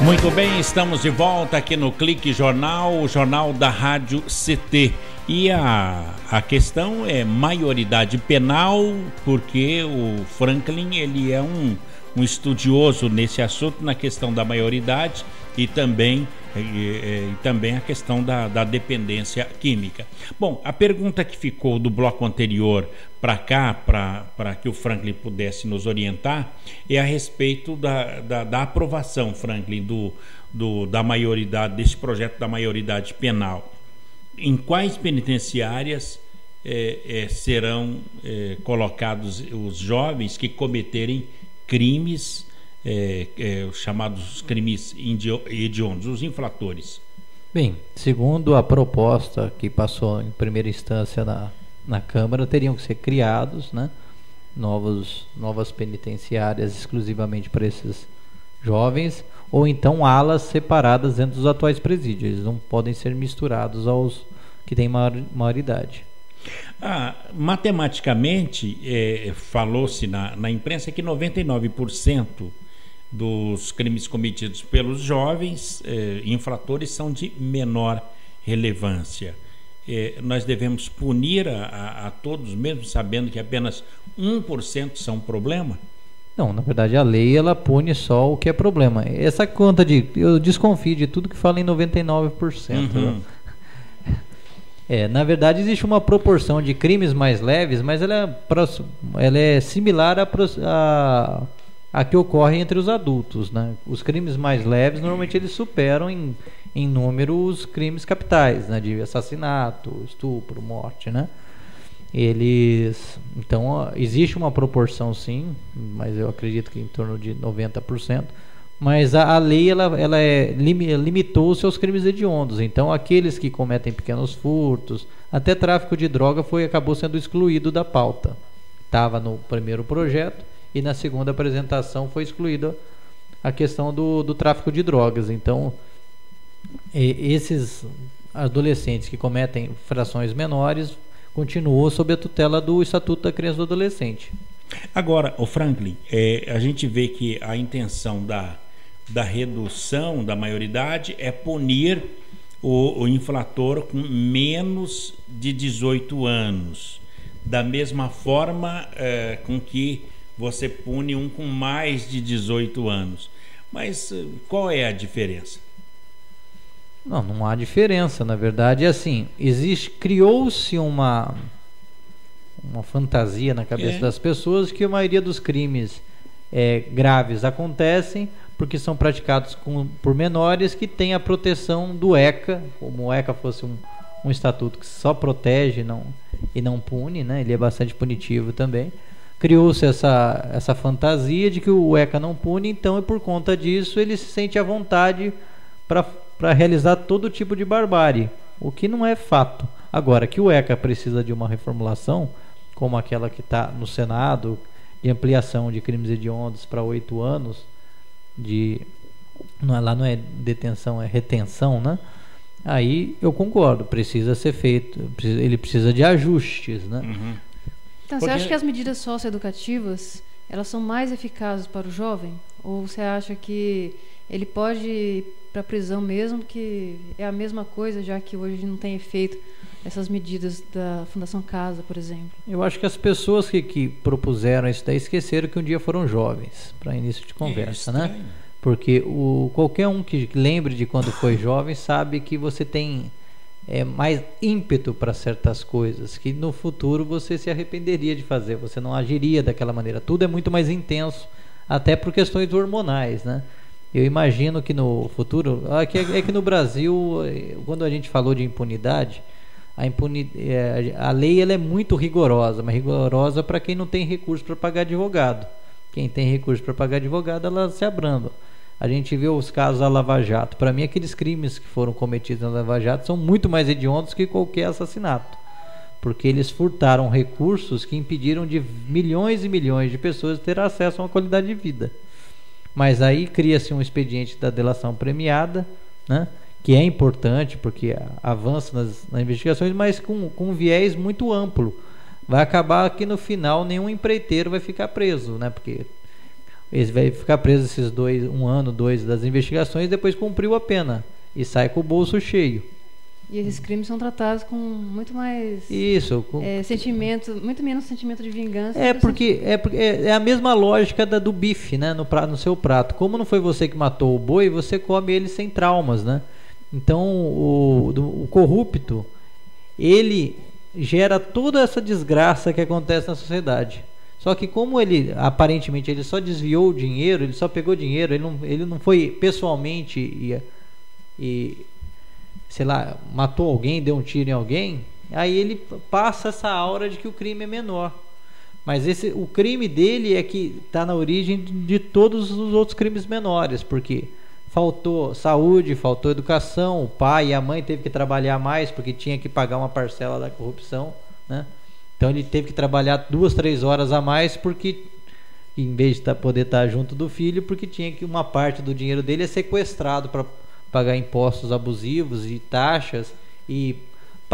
Muito bem, estamos de volta aqui no Clique Jornal, o jornal da Rádio CT. E a questão é maioridade penal, porque o Franklin ele é um estudioso nesse assunto, na questão da maioridade e também a questão da dependência química. Bom, a pergunta que ficou do bloco anterior para cá, para que o Franklin pudesse nos orientar, é a respeito da aprovação, Franklin, da maioridade, desse projeto da maioridade penal. Em quais penitenciárias serão colocados os jovens que cometerem crimes, os chamados crimes hediondos, os infratores? Bem, segundo a proposta que passou em primeira instância na Câmara, teriam que ser criados, né, novas penitenciárias exclusivamente para esses jovens, ou então alas separadas dentro dos atuais presídios. Eles não podem ser misturados aos que têm maioridade. Matematicamente, falou-se na imprensa que 99% dos crimes cometidos pelos jovens infratores são de menor relevância. Nós devemos punir a todos, mesmo sabendo que apenas 1% são problema? Não, na verdade a lei ela pune só o que é problema. Essa conta eu desconfio de tudo que fala em 99%. Né? Na verdade existe uma proporção de crimes mais leves, mas ela é similar a que ocorre entre os adultos, né? Os crimes mais leves normalmente eles superam em número os crimes capitais, né? De assassinato, estupro, morte, né? Então existe uma proporção sim, mas eu acredito que em torno de 90%. Mas a lei ela limitou os seus crimes hediondos. Então aqueles que cometem pequenos furtos, até tráfico de droga acabou sendo excluído da pauta. Estava no primeiro projeto e na segunda apresentação foi excluída a questão do tráfico de drogas. Então esses adolescentes que cometem infrações menores continuou sob a tutela do Estatuto da Criança e do Adolescente. Agora, o Franklin, a gente vê que a intenção da redução da maioridade é punir o infrator com menos de 18 anos, da mesma forma com que você pune um com mais de 18 anos. Mas qual é a diferença? Não há diferença, na verdade. Assim, criou-se uma fantasia na cabeça das pessoas que a maioria dos crimes graves acontecem porque são praticados por menores que têm a proteção do ECA, como o ECA fosse um estatuto que só protege e não pune, né? Ele é bastante punitivo também. Criou-se essa fantasia de que o ECA não pune, então, e por conta disso ele se sente à vontade para realizar todo tipo de barbárie, o que não é fato. Agora, que o ECA precisa de uma reformulação, como aquela que está no Senado, de ampliação de crimes hediondos para 8 anos, lá não é detenção, é retenção, né? Aí eu concordo, precisa ser feito, ele precisa de ajustes, né? Uhum. Então, você acha que as medidas socioeducativas elas são mais eficazes para o jovem? Ou você acha que ele pode ir para a prisão mesmo, que é a mesma coisa, já que hoje não tem efeito essas medidas da Fundação Casa, por exemplo? Eu acho que as pessoas que propuseram isso daí esqueceram que um dia foram jovens, para início de conversa, né? Porque qualquer um que lembre de quando foi jovem sabe que você tem mais ímpeto para certas coisas que no futuro você se arrependeria de fazer, você não agiria daquela maneira. Tudo é muito mais intenso, até por questões hormonais, né? Eu imagino que no futuro, que no Brasil, quando a gente falou de impunidade, a lei ela é muito rigorosa, mas rigorosa para quem não tem recurso para pagar advogado. Quem tem recurso para pagar advogado, ela se abranda. A gente vê os casos da Lava Jato. Para mim, aqueles crimes que foram cometidos na Lava Jato são muito mais hediondos que qualquer assassinato, porque eles furtaram recursos que impediram de milhões e milhões de pessoas ter acesso a uma qualidade de vida. Mas aí cria-se um expediente da delação premiada, né, que é importante porque avança nas investigações, mas com um viés muito amplo. Vai acabar que no final nenhum empreiteiro vai ficar preso, né, porque ele vai ficar preso esses 1 ano, 2 das investigações, depois cumpriu a pena e sai com o bolso cheio. E esses crimes são tratados com muito mais sentimento, muito menos sentimento de vingança. Porque é a mesma lógica do bife, né, no seu prato. Como não foi você que matou o boi, você come ele sem traumas, né? Então o corrupto, ele gera toda essa desgraça que acontece na sociedade. Só que como ele aparentemente ele só desviou o dinheiro, ele só pegou dinheiro, ele não foi pessoalmente e sei lá, matou alguém, deu um tiro em alguém, aí ele passa essa aura de que o crime é menor. Mas o crime dele é que está na origem de todos os outros crimes menores, porque faltou saúde, faltou educação, o pai e a mãe teve que trabalhar mais porque tinha que pagar uma parcela da corrupção, né? Então ele teve que trabalhar 2, 3 horas a mais porque, em vez de poder estar junto do filho, porque tinha que uma parte do dinheiro dele é sequestrado para pagar impostos abusivos e taxas e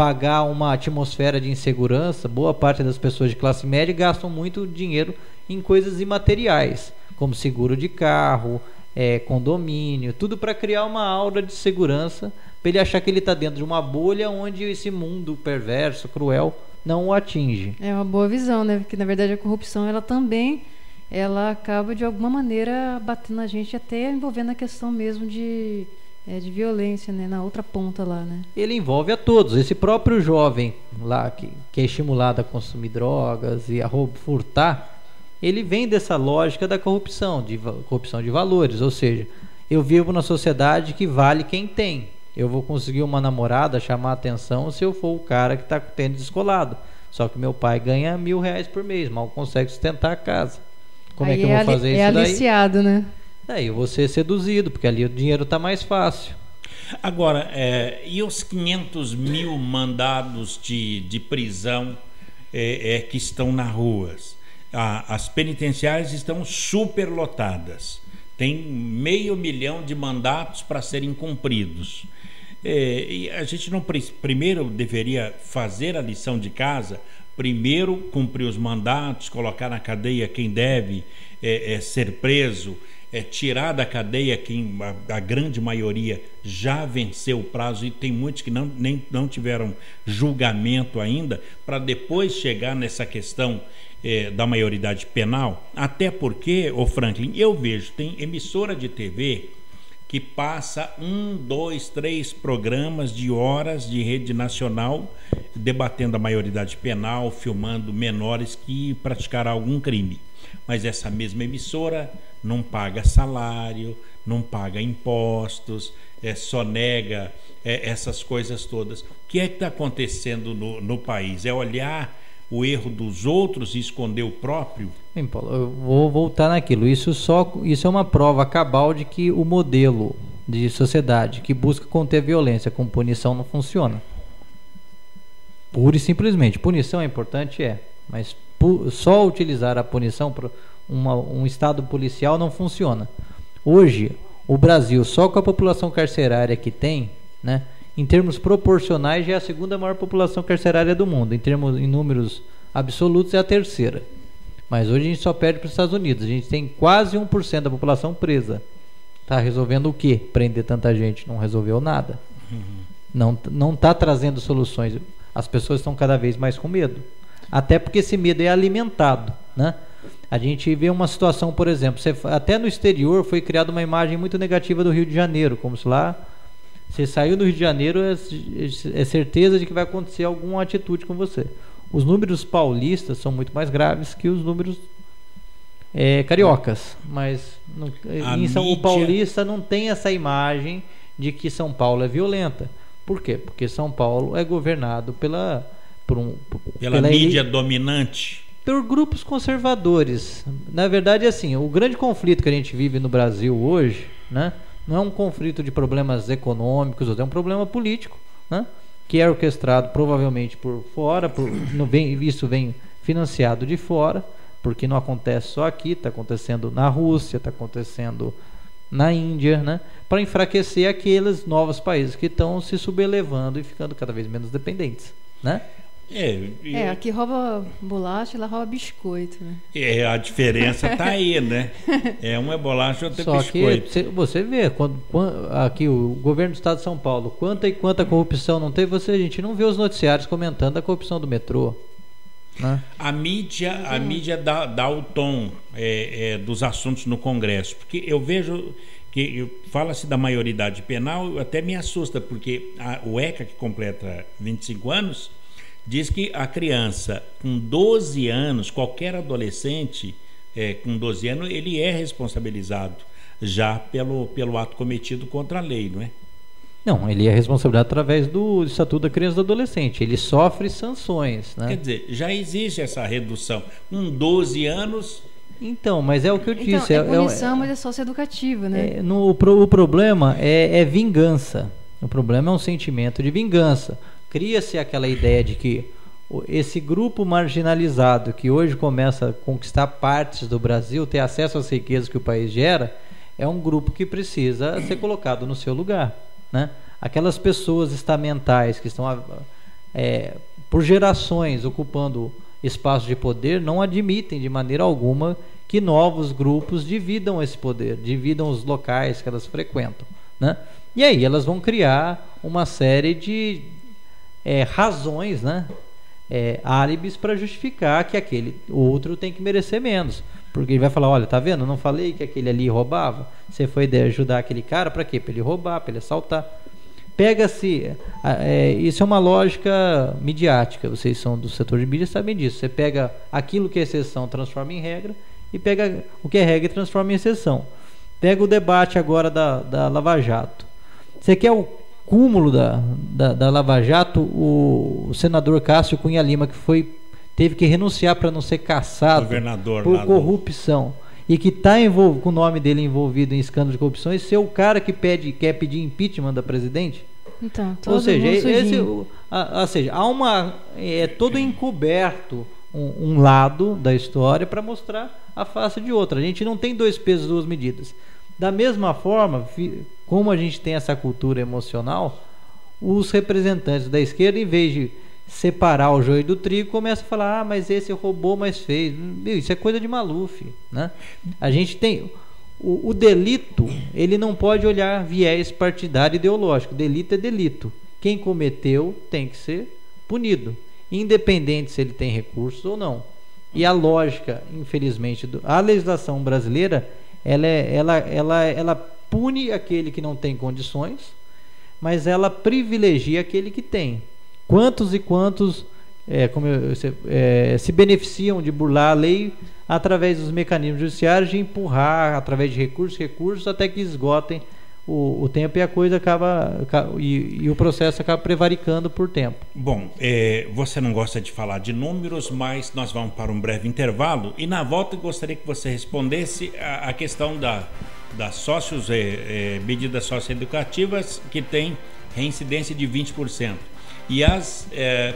pagar uma atmosfera de insegurança, boa parte das pessoas de classe média gastam muito dinheiro em coisas imateriais, como seguro de carro, condomínio, tudo para criar uma aura de segurança, para ele achar que ele está dentro de uma bolha onde esse mundo perverso, cruel, não o atinge. É uma boa visão, né? Porque na verdade a corrupção ela acaba de alguma maneira batendo na gente, até envolvendo a questão mesmo de violência, né? Na outra ponta lá, né? Ele envolve a todos. Esse próprio jovem lá que é estimulado a consumir drogas e a furtar, ele vem dessa lógica da corrupção de valores. Ou seja, eu vivo na sociedade que vale quem tem. Eu vou conseguir uma namorada, chamar a atenção, se eu for o cara que está com tênis descolado. Só que meu pai ganha R$1.000 por mês, mal consegue sustentar a casa. Como aí é que eu vou fazer isso daí? É aliciado, né? Daí eu vou ser seduzido, porque ali o dinheiro está mais fácil. Agora, e os 500 mil mandados de prisão que estão nas ruas? As penitenciárias estão superlotadas. Tem 500 mil de mandatos para serem cumpridos. E a gente não primeiro deveria fazer a lição de casa, primeiro cumprir os mandatos, colocar na cadeia quem deve ser preso, tirar da cadeia quem a grande maioria já venceu o prazo, e tem muitos que não tiveram julgamento ainda, para depois chegar nessa questão da maioridade penal. Até porque, Franklin, eu vejo, tem emissora de TV que passa 1, 2, 3 programas de horas de rede nacional debatendo a maioridade penal, filmando menores que praticaram algum crime. Mas essa mesma emissora não paga salário, não paga impostos, só nega essas coisas todas. O que é que está acontecendo no país? É olhar o erro dos outros e esconder o próprio? Bem, Paulo, eu vou voltar naquilo. Isso é uma prova cabal de que o modelo de sociedade que busca conter a violência com punição não funciona. Pura e simplesmente. Punição é importante? Mas só utilizar a punição para um estado policial não funciona. Hoje, o Brasil, só com a população carcerária que tem, né, em termos proporcionais, já é a segunda maior população carcerária do mundo. Em números absolutos, é a terceira. Mas hoje a gente só perde para os Estados Unidos. A gente tem quase 1% da população presa. Está resolvendo o quê? Prender tanta gente? Não resolveu nada. Não está trazendo soluções. As pessoas estão cada vez mais com medo. Até porque esse medo é alimentado, né? A gente vê uma situação, por exemplo, até no exterior foi criada uma imagem muito negativa do Rio de Janeiro, como se lá você saiu do Rio de Janeiro, é certeza de que vai acontecer alguma atitude com você. Os números paulistas são muito mais graves que os números cariocas, mas o paulista não tem essa imagem de que São Paulo é violenta. Por quê? Porque São Paulo é governado pela mídia dominante, por grupos conservadores. Na verdade, assim, o grande conflito que a gente vive no Brasil hoje, né, não é um conflito de problemas econômicos, é um problema político, né, que é orquestrado provavelmente por fora, isso vem financiado de fora, porque não acontece só aqui, está acontecendo na Rússia, está acontecendo na Índia, né, para enfraquecer aqueles novos países que estão se subelevando e ficando cada vez menos dependentes, né? Aqui rouba bolacha e lá rouba biscoito, né? A diferença tá aí, né? Um é bolacha, outro é biscoito. Só que você vê, aqui o governo do estado de São Paulo, quanta corrupção não teve, a gente não vê os noticiários comentando a corrupção do metrô, né? A mídia dá o tom dos assuntos no Congresso, porque eu vejo que fala-se da maioridade penal, até me assusta, porque o ECA, que completa 25 anos, diz que a criança com 12 anos, qualquer adolescente com 12 anos, ele é responsabilizado já pelo ato cometido contra a lei, não é? Não, ele é responsabilizado através do Estatuto da Criança e do Adolescente. Ele sofre sanções, né? Quer dizer, já existe essa redução. Com 12 anos... Então, mas é o que eu disse. É punição, mas é socioeducativa, né? O problema é vingança. O problema é um sentimento de vingança. Cria-se aquela ideia de que esse grupo marginalizado que hoje começa a conquistar partes do Brasil, ter acesso às riquezas que o país gera, é um grupo que precisa ser colocado no seu lugar, né? Aquelas pessoas estamentais que estão por gerações ocupando espaços de poder, não admitem de maneira alguma que novos grupos dividam esse poder, dividam os locais que elas frequentam, né? E aí elas vão criar uma série de razões, né? Álibis para justificar que aquele outro tem que merecer menos. Porque ele vai falar, olha, tá vendo? Eu não falei que aquele ali roubava? Você foi ajudar aquele cara para quê? Para ele roubar, para ele assaltar. Pega-se... isso é uma lógica midiática. Vocês são do setor de mídia, sabem disso. Você pega aquilo que é exceção, transforma em regra, e pega o que é regra e transforma em exceção. Pega o debate agora da Lava Jato. Você quer o cúmulo da Lava Jato? O senador Cássio Cunha Lima, que teve que renunciar para não ser caçado por corrupção, e que está com o nome dele envolvido em escândalo de corrupção, e ser o cara que quer pedir impeachment da presidente? Então, ou seja, há todo encoberto um lado da história para mostrar a face de outra. A gente não tem dois pesos, duas medidas. Da mesma forma, como a gente tem essa cultura emocional, os representantes da esquerda, em vez de separar o joio do trigo, começam a falar, mas esse roubou, mas fez. Isso é coisa de Maluf, né? A gente tem... O delito, ele não pode olhar viés partidário e ideológico. Delito é delito. Quem cometeu tem que ser punido, independente se ele tem recursos ou não. E a lógica, infelizmente, a legislação brasileira, ela pune aquele que não tem condições, mas ela privilegia aquele que tem. Quantos e quantos se beneficiam de burlar a lei através dos mecanismos judiciários, de empurrar através de recursos até que esgotem o tempo, e a coisa acaba e o processo acaba prevaricando por tempo. Bom, você não gosta de falar de números, mas nós vamos para um breve intervalo, e na volta eu gostaria que você respondesse a questão das sócios, medidas socioeducativas que tem reincidência de 20%. E as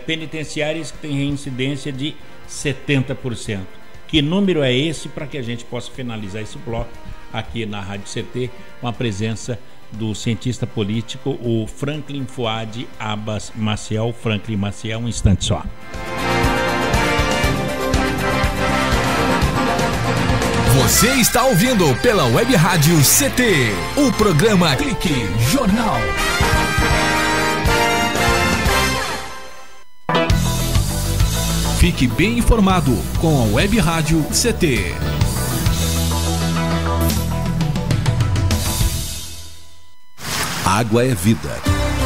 penitenciárias que têm reincidência de 70%. Que número é esse, para que a gente possa finalizar esse bloco aqui na Rádio CT, com a presença do cientista político, o Franklin Fuad Abbas Maciel. Franklin Maciel, um instante só. Você está ouvindo pela Web Rádio CT, o programa Clique Jornal. Fique bem informado com a Web Rádio CT. Água é vida.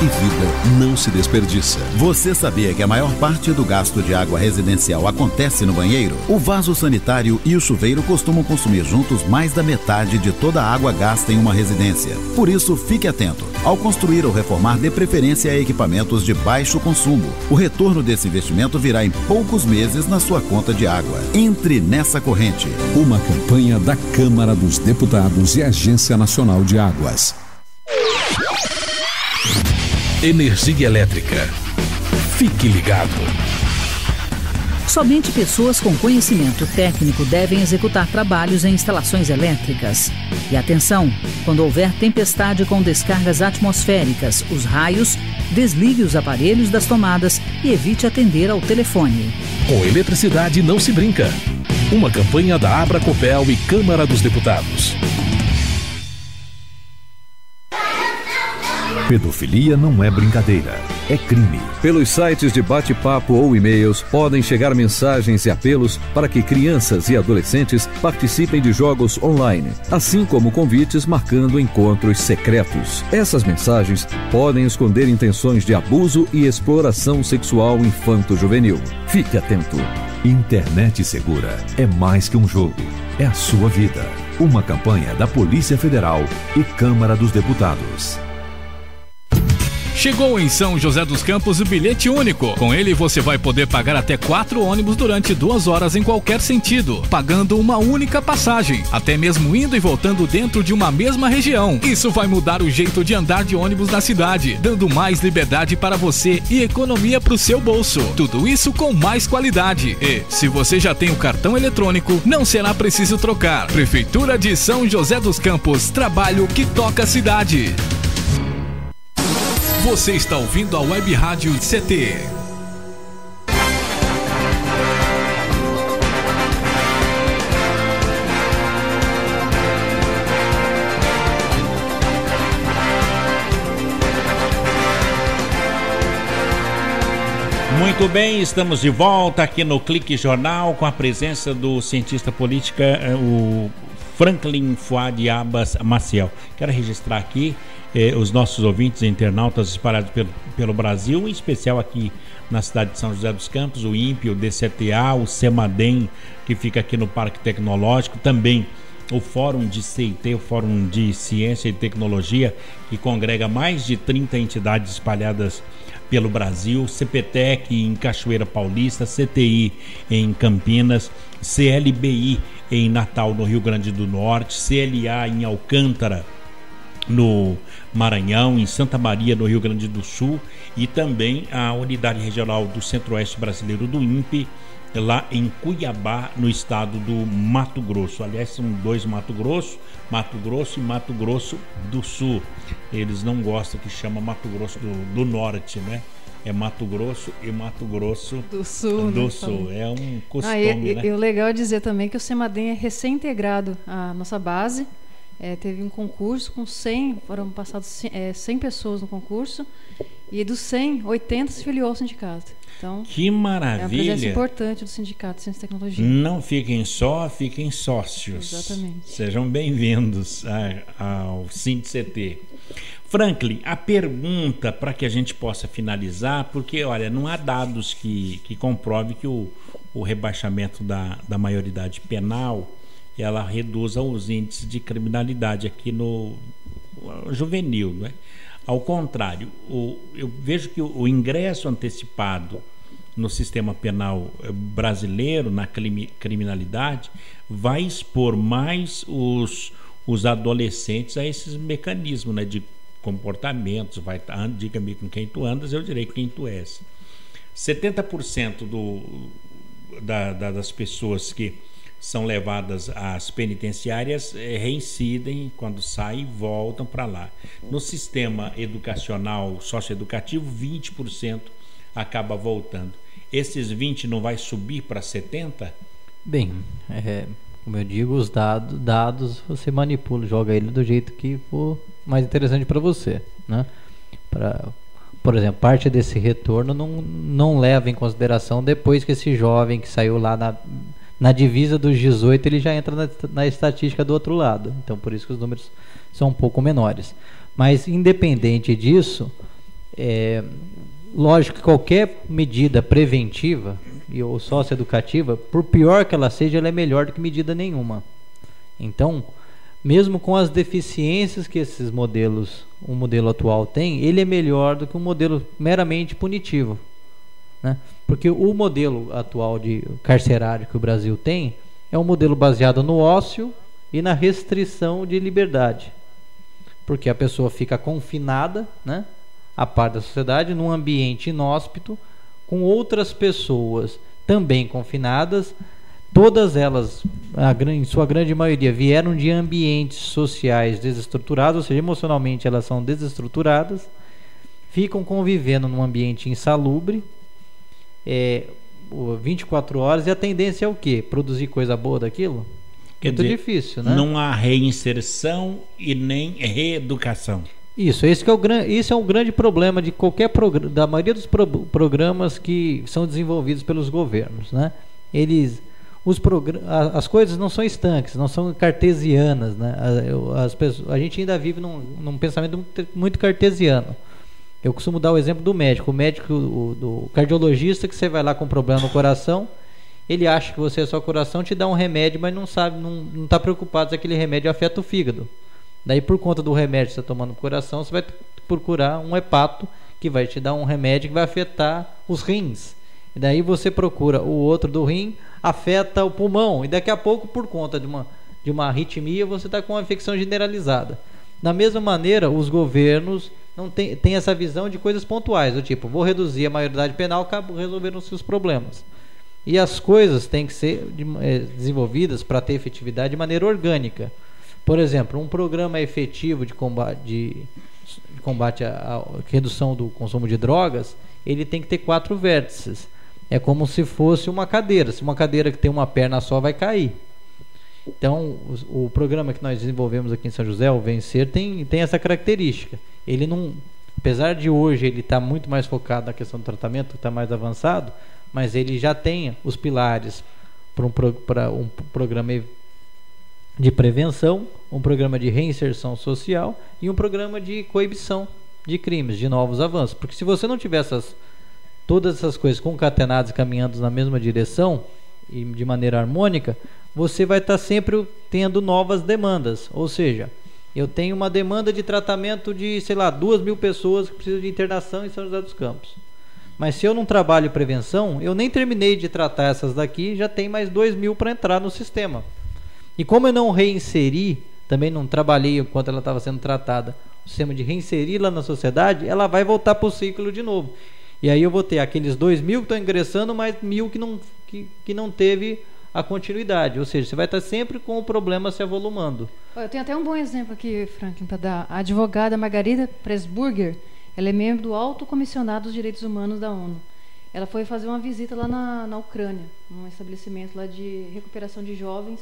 E vida não se desperdiça. Você sabia que a maior parte do gasto de água residencial acontece no banheiro? O vaso sanitário e o chuveiro costumam consumir juntos mais da metade de toda a água gasta em uma residência. Por isso, fique atento. Ao construir ou reformar, dê preferência a equipamentos de baixo consumo. O retorno desse investimento virá em poucos meses na sua conta de água. Entre nessa corrente. Uma campanha da Câmara dos Deputados e Agência Nacional de Águas. Energia elétrica. Fique ligado. Somente pessoas com conhecimento técnico devem executar trabalhos em instalações elétricas. E atenção, quando houver tempestade com descargas atmosféricas, os raios, desligue os aparelhos das tomadas e evite atender ao telefone. Com eletricidade não se brinca. Uma campanha da Abracopel e Câmara dos Deputados. Pedofilia não é brincadeira, é crime. Pelos sites de bate-papo ou e-mails podem chegar mensagens e apelos para que crianças e adolescentes participem de jogos online, assim como convites marcando encontros secretos. Essas mensagens podem esconder intenções de abuso e exploração sexual infanto-juvenil. Fique atento. Internet segura é mais que um jogo, é a sua vida. Uma campanha da Polícia Federal e Câmara dos Deputados. Chegou em São José dos Campos o bilhete único. Com ele você vai poder pagar até 4 ônibus durante 2 horas em qualquer sentido, pagando uma única passagem, até mesmo indo e voltando dentro de uma mesma região. Isso vai mudar o jeito de andar de ônibus na cidade, dando mais liberdade para você e economia para o seu bolso. Tudo isso com mais qualidade. E, se você já tem o cartão eletrônico, não será preciso trocar. Prefeitura de São José dos Campos, trabalho que toca a cidade. Você está ouvindo a Web Rádio CT. Muito bem, estamos de volta aqui no Clique Jornal com a presença do cientista político, o Franklin Fuad Abbas Maciel. Quero registrar aqui os nossos ouvintes e internautas espalhados pelo Brasil, em especial aqui na cidade de São José dos Campos, o INPE, o DCTA, o CEMADEM, que fica aqui no Parque Tecnológico, também o Fórum de CIT, o Fórum de Ciência e Tecnologia, que congrega mais de 30 entidades espalhadas pelo Brasil, CPTEC em Cachoeira Paulista, CTI em Campinas, CLBI em Natal, no Rio Grande do Norte, CLA em Alcântara, no Maranhão, em Santa Maria, no Rio Grande do Sul, e também a Unidade Regional do Centro-Oeste Brasileiro do INPE, lá em Cuiabá, no estado do Mato Grosso. Aliás, são dois Mato Grosso e Mato Grosso do Sul. Eles não gostam que chama Mato Grosso do Norte, né? É Mato Grosso e Mato Grosso do Sul. É um costume, né? E o legal é dizer também que o CEMADEM é recém-integrado à nossa base. Teve um concurso com 100, foram passados 100 pessoas no concurso, e dos 100, 80 se filiou ao sindicato. Então, que maravilha! É uma presença importante do Sindicato de Ciência e Tecnologia. Não fiquem só, fiquem sócios. Exatamente. Sejam bem-vindos ao SINDCT. Franklin, a pergunta para que a gente possa finalizar, porque, olha, não há dados que comprove que o rebaixamento da maioridade penal ela reduza os índices de criminalidade aqui no juvenil, né? Ao contrário, eu vejo que o ingresso antecipado no sistema penal brasileiro, na criminalidade, vai expor mais os adolescentes a esses mecanismos, né, de comportamentos. Diga-me com quem tu andas, eu direi quem tu és. 70% das pessoas que são levadas às penitenciárias reincidem, quando saem, voltam para lá. No sistema educacional, socioeducativo, 20% acaba voltando. Esses 20% não vai subir para 70%? Bem, como eu digo, os dados você manipula, joga ele do jeito que for mais interessante para você, né? Por exemplo, parte desse retorno não leva em consideração depois que esse jovem que saiu lá na divisa dos 18, ele já entra na estatística do outro lado. Então, por isso que os números são um pouco menores. Mas, independente disso, lógico que qualquer medida preventiva ou socioeducativa, por pior que ela seja, ela é melhor do que medida nenhuma. Então, mesmo com as deficiências que esses modelos, o modelo atual tem, ele é melhor do que um modelo meramente punitivo, né? Porque o modelo atual de carcerário que o Brasil tem é um modelo baseado no ócio e na restrição de liberdade, porque a pessoa fica confinada, né, à parte da sociedade, num ambiente inóspito, com outras pessoas também confinadas. Todas elas, em sua grande maioria, vieram de ambientes sociais desestruturados, ou seja, emocionalmente elas são desestruturadas, ficam convivendo num ambiente insalubre, 24 horas, e a tendência é o quê? Produzir coisa boa daquilo? Muito difícil, né? Não há reinserção e nem reeducação. Isso é um grande problema de da maioria dos programas que são desenvolvidos pelos governos, né? As coisas não são estanques, não são cartesianas, né? A gente ainda vive num pensamento muito cartesiano. Eu costumo dar o exemplo do médico. O médico, do cardiologista, que você vai lá com um problema no coração, ele acha que você é só coração, te dá um remédio, mas não está preocupado se aquele remédio afeta o fígado. Daí, por conta do remédio que você está tomando no coração, você vai procurar um hepato, que vai te dar um remédio que vai afetar os rins. E daí você procura o outro do rim, afeta o pulmão. E daqui a pouco, por conta de uma arritmia, você está com uma infecção generalizada. Da mesma maneira, os governos não têm essa visão de coisas pontuais, do tipo, vou reduzir a maioridade penal, acabo resolvendo os seus problemas. E as coisas têm que ser desenvolvidas para ter efetividade de maneira orgânica. Por exemplo, um programa efetivo de combate à redução do consumo de drogas, ele tem que ter 4 vértices. É como se fosse uma cadeira. Se uma cadeira que tem uma perna só, vai cair. Então, o programa que nós desenvolvemos aqui em São José, o Vencer, tem essa característica. apesar de hoje ele estar muito mais focado na questão do tratamento, que está mais avançado, mas ele já tem os pilares para um programa de prevenção, um programa de reinserção social e um programa de coibição de crimes, de novos avanços. Porque se você não tiver todas essas coisas concatenadas e caminhando na mesma direção e de maneira harmônica, você vai estar sempre tendo novas demandas. Ou seja, eu tenho uma demanda de tratamento de, 2.000 pessoas que precisam de internação em São José dos Campos. Mas se eu não trabalho prevenção, eu nem terminei de tratar essas daqui, já tem mais 2.000 para entrar no sistema. E como eu não reinseri, também não trabalhei enquanto ela estava sendo tratada, o sistema de reinserir lá na sociedade, ela vai voltar para o ciclo de novo. E aí eu vou ter aqueles 2.000 que estão ingressando, mais 1.000 que não teve a continuidade. Ou seja, você vai estar sempre com o problema se avolumando. Eu tenho até um bom exemplo aqui, Franklin, para dar. A advogada Margarida Pressburger, ela é membro do Alto Comissionado dos Direitos Humanos da ONU. Ela foi fazer uma visita lá na Ucrânia, num estabelecimento lá de recuperação de jovens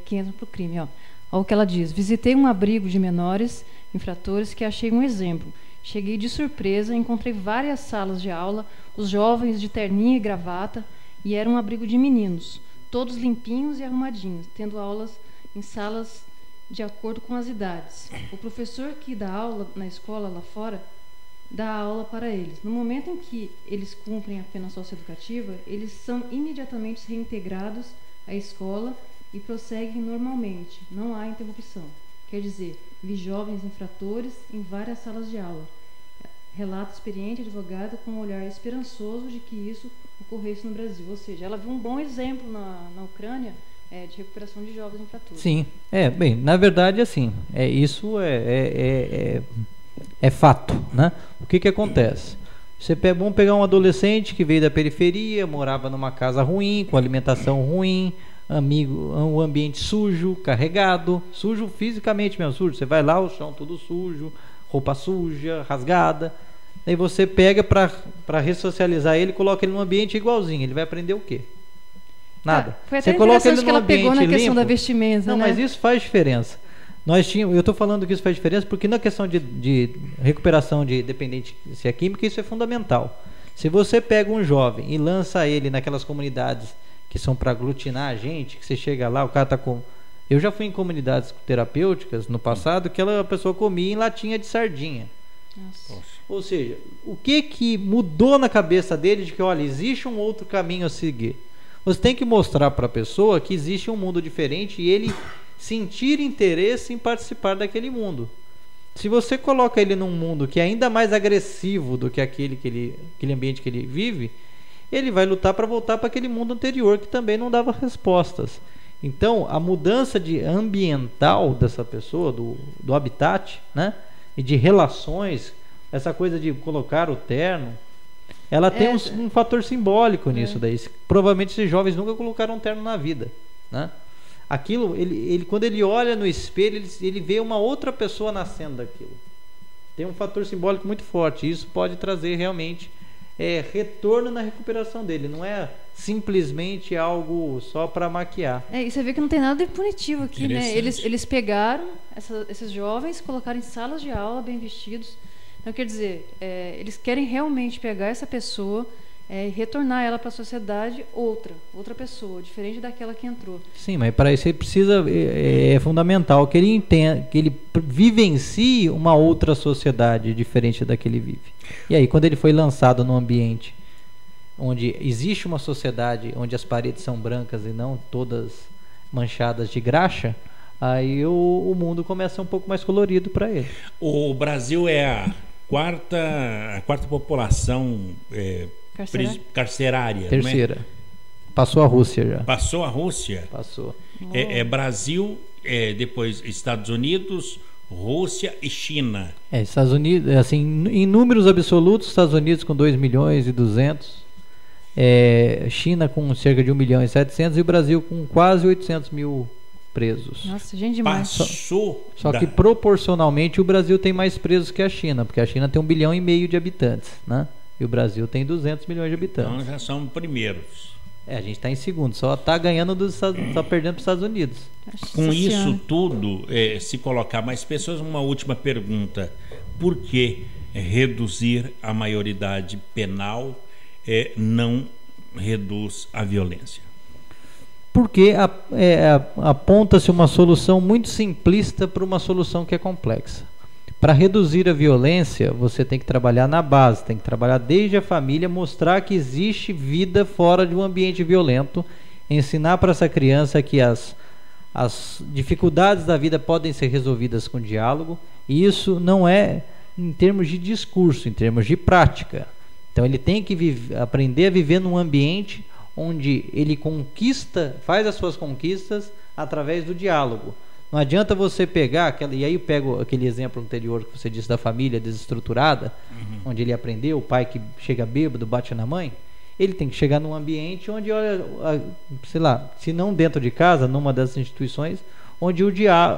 que entram para o crime. Olha o que ela diz: visitei um abrigo de menores infratores que achei um exemplo. Cheguei de surpresa, encontrei várias salas de aula, os jovens de terninha e gravata, e era um abrigo de meninos, todos limpinhos e arrumadinhos, tendo aulas em salas de acordo com as idades. O professor que dá aula na escola lá fora dá aula para eles. No momento em que eles cumprem a pena socioeducativa, eles são imediatamente reintegrados à escola e prosseguem normalmente. Não há interrupção. Quer dizer, vi jovens infratores em várias salas de aula. Relata experiente advogada com um olhar esperançoso de que isso ocorresse no Brasil. Ou seja, ela viu um bom exemplo na Ucrânia de recuperação de jovens infratores. Sim, bem, na verdade, assim, isso é fato, né? O que acontece? Vamos pegar um adolescente que veio da periferia, morava numa casa ruim, com alimentação ruim, um ambiente sujo, carregado, sujo fisicamente mesmo, sujo. Você vai lá, o chão tudo sujo, roupa suja, rasgada. Daí você pega para ressocializar ele, coloca ele num ambiente igualzinho. Ele vai aprender o quê? Nada. Foi até interessante que ela pegou na questão da vestimenta. Não, né? Mas isso faz diferença. Eu estou falando que isso faz diferença porque na questão de recuperação de dependência química, isso é fundamental. Se você pega um jovem e lança ele naquelas comunidades que são para aglutinar a gente, que você chega lá, o cara tá com... Eu já fui em comunidades terapêuticas no passado que a pessoa comia em latinha de sardinha. Nossa. Ou seja, o que mudou na cabeça dele de que, olha, existe um outro caminho a seguir? Você tem que mostrar para a pessoa que existe um mundo diferente e ele sentir interesse em participar daquele mundo. Se você coloca ele num mundo que é ainda mais agressivo do que aquele ambiente que ele vive, ele vai lutar para voltar para aquele mundo anterior que também não dava respostas. Então, a mudança ambiental dessa pessoa, do habitat, né, e de relações, essa coisa de colocar o terno, ela tem um fator simbólico nisso daí. Provavelmente esses jovens nunca colocaram um terno na vida, né? Aquilo, ele quando ele olha no espelho, ele vê uma outra pessoa nascendo daquilo. Tem um fator simbólico muito forte. Isso pode trazer realmente retorno na recuperação dele. Não é simplesmente algo só para maquiar. E você vê que não tem nada de punitivo aqui, né? Eles pegaram esses jovens, colocaram em salas de aula bem vestidos. Então, quer dizer, eles querem realmente pegar essa pessoa e retornar ela para a sociedade outra pessoa, diferente daquela que entrou. Sim, mas para isso ele precisa, é fundamental que ele entenda, que ele vivencie uma outra sociedade diferente da que ele vive. E aí, quando ele foi lançado num ambiente onde existe uma sociedade onde as paredes são brancas e não todas manchadas de graxa, aí o mundo começa um pouco mais colorido para ele. O Brasil é a quarta população carcerária. Terceira. Não é? Passou a Rússia já. Passou a Rússia? Passou. Brasil, depois Estados Unidos, Rússia e China. Estados Unidos, assim, em números absolutos, Estados Unidos com 2.200.000, China com cerca de 1.700.000 e o Brasil com quase 800.000 presos. Nossa, gente demais. Só que proporcionalmente o Brasil tem mais presos que a China, porque a China tem 1,5 bilhão de habitantes, né? E o Brasil tem 200 milhões de habitantes. Então já são primeiros. A gente está em segundo, só está ganhando está perdendo para os Estados Unidos. Com isso tudo, se colocar mais pessoas, uma última pergunta: por que reduzir a maioridade penal não reduz a violência? Porque aponta-se uma solução muito simplista para uma solução que é complexa. Para reduzir a violência, você tem que trabalhar na base, tem que trabalhar desde a família, mostrar que existe vida fora de um ambiente violento, ensinar para essa criança que as dificuldades da vida podem ser resolvidas com diálogo, e isso não é em termos de discurso, em termos de prática. Então ele tem que aprender a viver num ambiente onde ele faz as suas conquistas através do diálogo. Não adianta você pegar e aí eu pego aquele exemplo anterior que você disse da família desestruturada, onde ele aprendeu, o pai que chega bêbado, bate na mãe. Ele tem que chegar num ambiente onde, sei lá, se não dentro de casa, numa dessas instituições, onde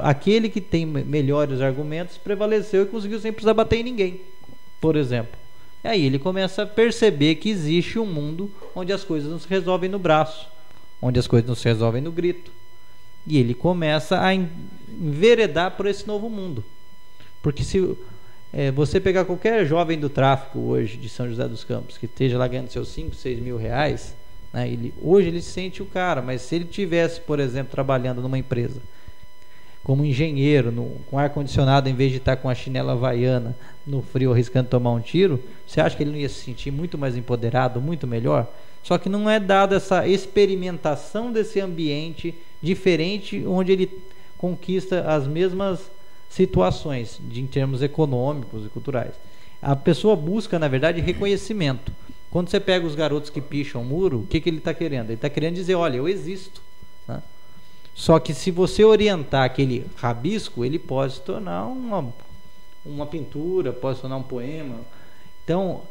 aquele que tem melhores argumentos prevaleceu e conseguiu sem precisar bater em ninguém, por exemplo. E aí ele começa a perceber que existe um mundo onde as coisas não se resolvem no braço, onde as coisas não se resolvem no grito. E ele começa a enveredar por esse novo mundo. Porque se você pegar qualquer jovem do tráfico hoje de São José dos Campos, que esteja lá ganhando seus 5, 6 mil reais, né, hoje ele se sente o cara, mas se ele tivesse, por exemplo, trabalhando numa empresa como engenheiro, com ar-condicionado, em vez de estar com a chinela havaiana no frio arriscando tomar um tiro, você acha que ele não ia se sentir muito mais empoderado, muito melhor? Só que não é dada essa experimentação desse ambiente diferente, onde ele conquista as mesmas situações em termos econômicos e culturais. A pessoa busca, na verdade, reconhecimento. Quando você pega os garotos que picham o muro, o que ele está querendo? Ele está querendo dizer, olha, eu existo, né? Só que se você orientar aquele rabisco, ele pode se tornar uma pintura, pode se tornar um poema. Então,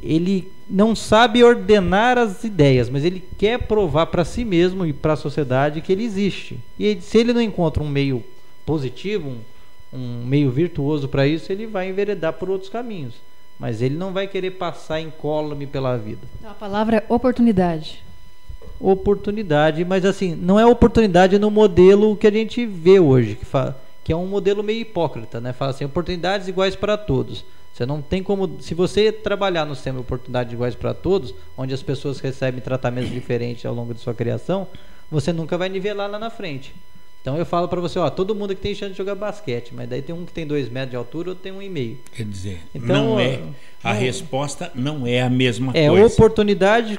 ele não sabe ordenar as ideias, mas ele quer provar para si mesmo e para a sociedade que ele existe. E se ele não encontra um meio positivo, um meio virtuoso para isso, ele vai enveredar por outros caminhos. Mas ele não vai querer passar incólume pela vida. A palavra é oportunidade. Oportunidade, mas assim, não é oportunidade no modelo que a gente vê hoje, que é um modelo meio hipócrita, né? Fala assim, oportunidades iguais para todos. Você não tem como, se você trabalhar no sistema de oportunidades iguais para todos, onde as pessoas recebem tratamentos diferentes ao longo de sua criação, você nunca vai nivelar lá na frente. Então eu falo para você, todo mundo que tem chance de jogar basquete, mas daí tem um que tem 2 metros de altura, outro tem 1,5. Quer dizer, então, a resposta não é a mesma coisa. É oportunidade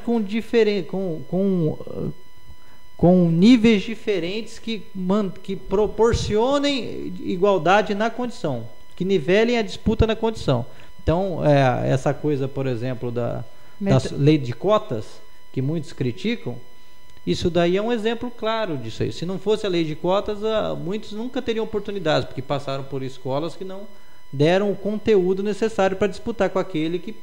com níveis diferentes que proporcionem igualdade na condição, que nivelem a disputa na condição. Então, essa coisa, por exemplo, da lei de cotas, que muitos criticam, isso daí é um exemplo claro disso aí. Se não fosse a lei de cotas, muitos nunca teriam oportunidades, porque passaram por escolas que não deram o conteúdo necessário para disputar com aquele que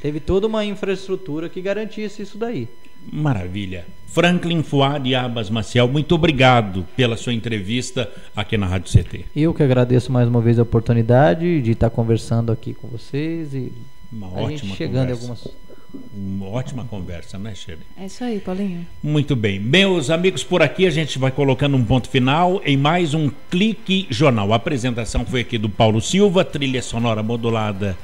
teve toda uma infraestrutura que garantisse isso daí. Maravilha. Franklin Fuad Abas Maciel, muito obrigado pela sua entrevista aqui na Rádio CT. Eu que agradeço mais uma vez a oportunidade de estar conversando aqui com vocês e uma ótima conversa. Uma ótima conversa, né, Shirley? É isso aí, Paulinho. Muito bem. Meus amigos, por aqui a gente vai colocando um ponto final em mais um Clique Jornal. A apresentação foi aqui do Paulo Silva, trilha sonora modulada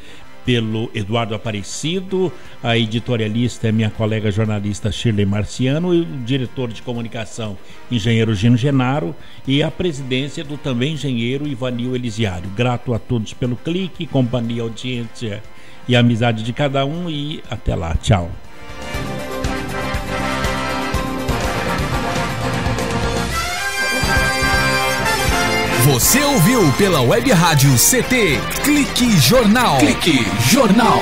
pelo Eduardo Aparecido, a editorialista é minha colega jornalista Shirley Marciano e o diretor de comunicação, engenheiro Gino Genaro, e a presidência do também engenheiro Ivanil Elisiário. Grato a todos pelo clique, companhia, audiência e a amizade de cada um, e até lá, tchau. Você ouviu pela Web Rádio CT Clique Jornal. Clique Jornal.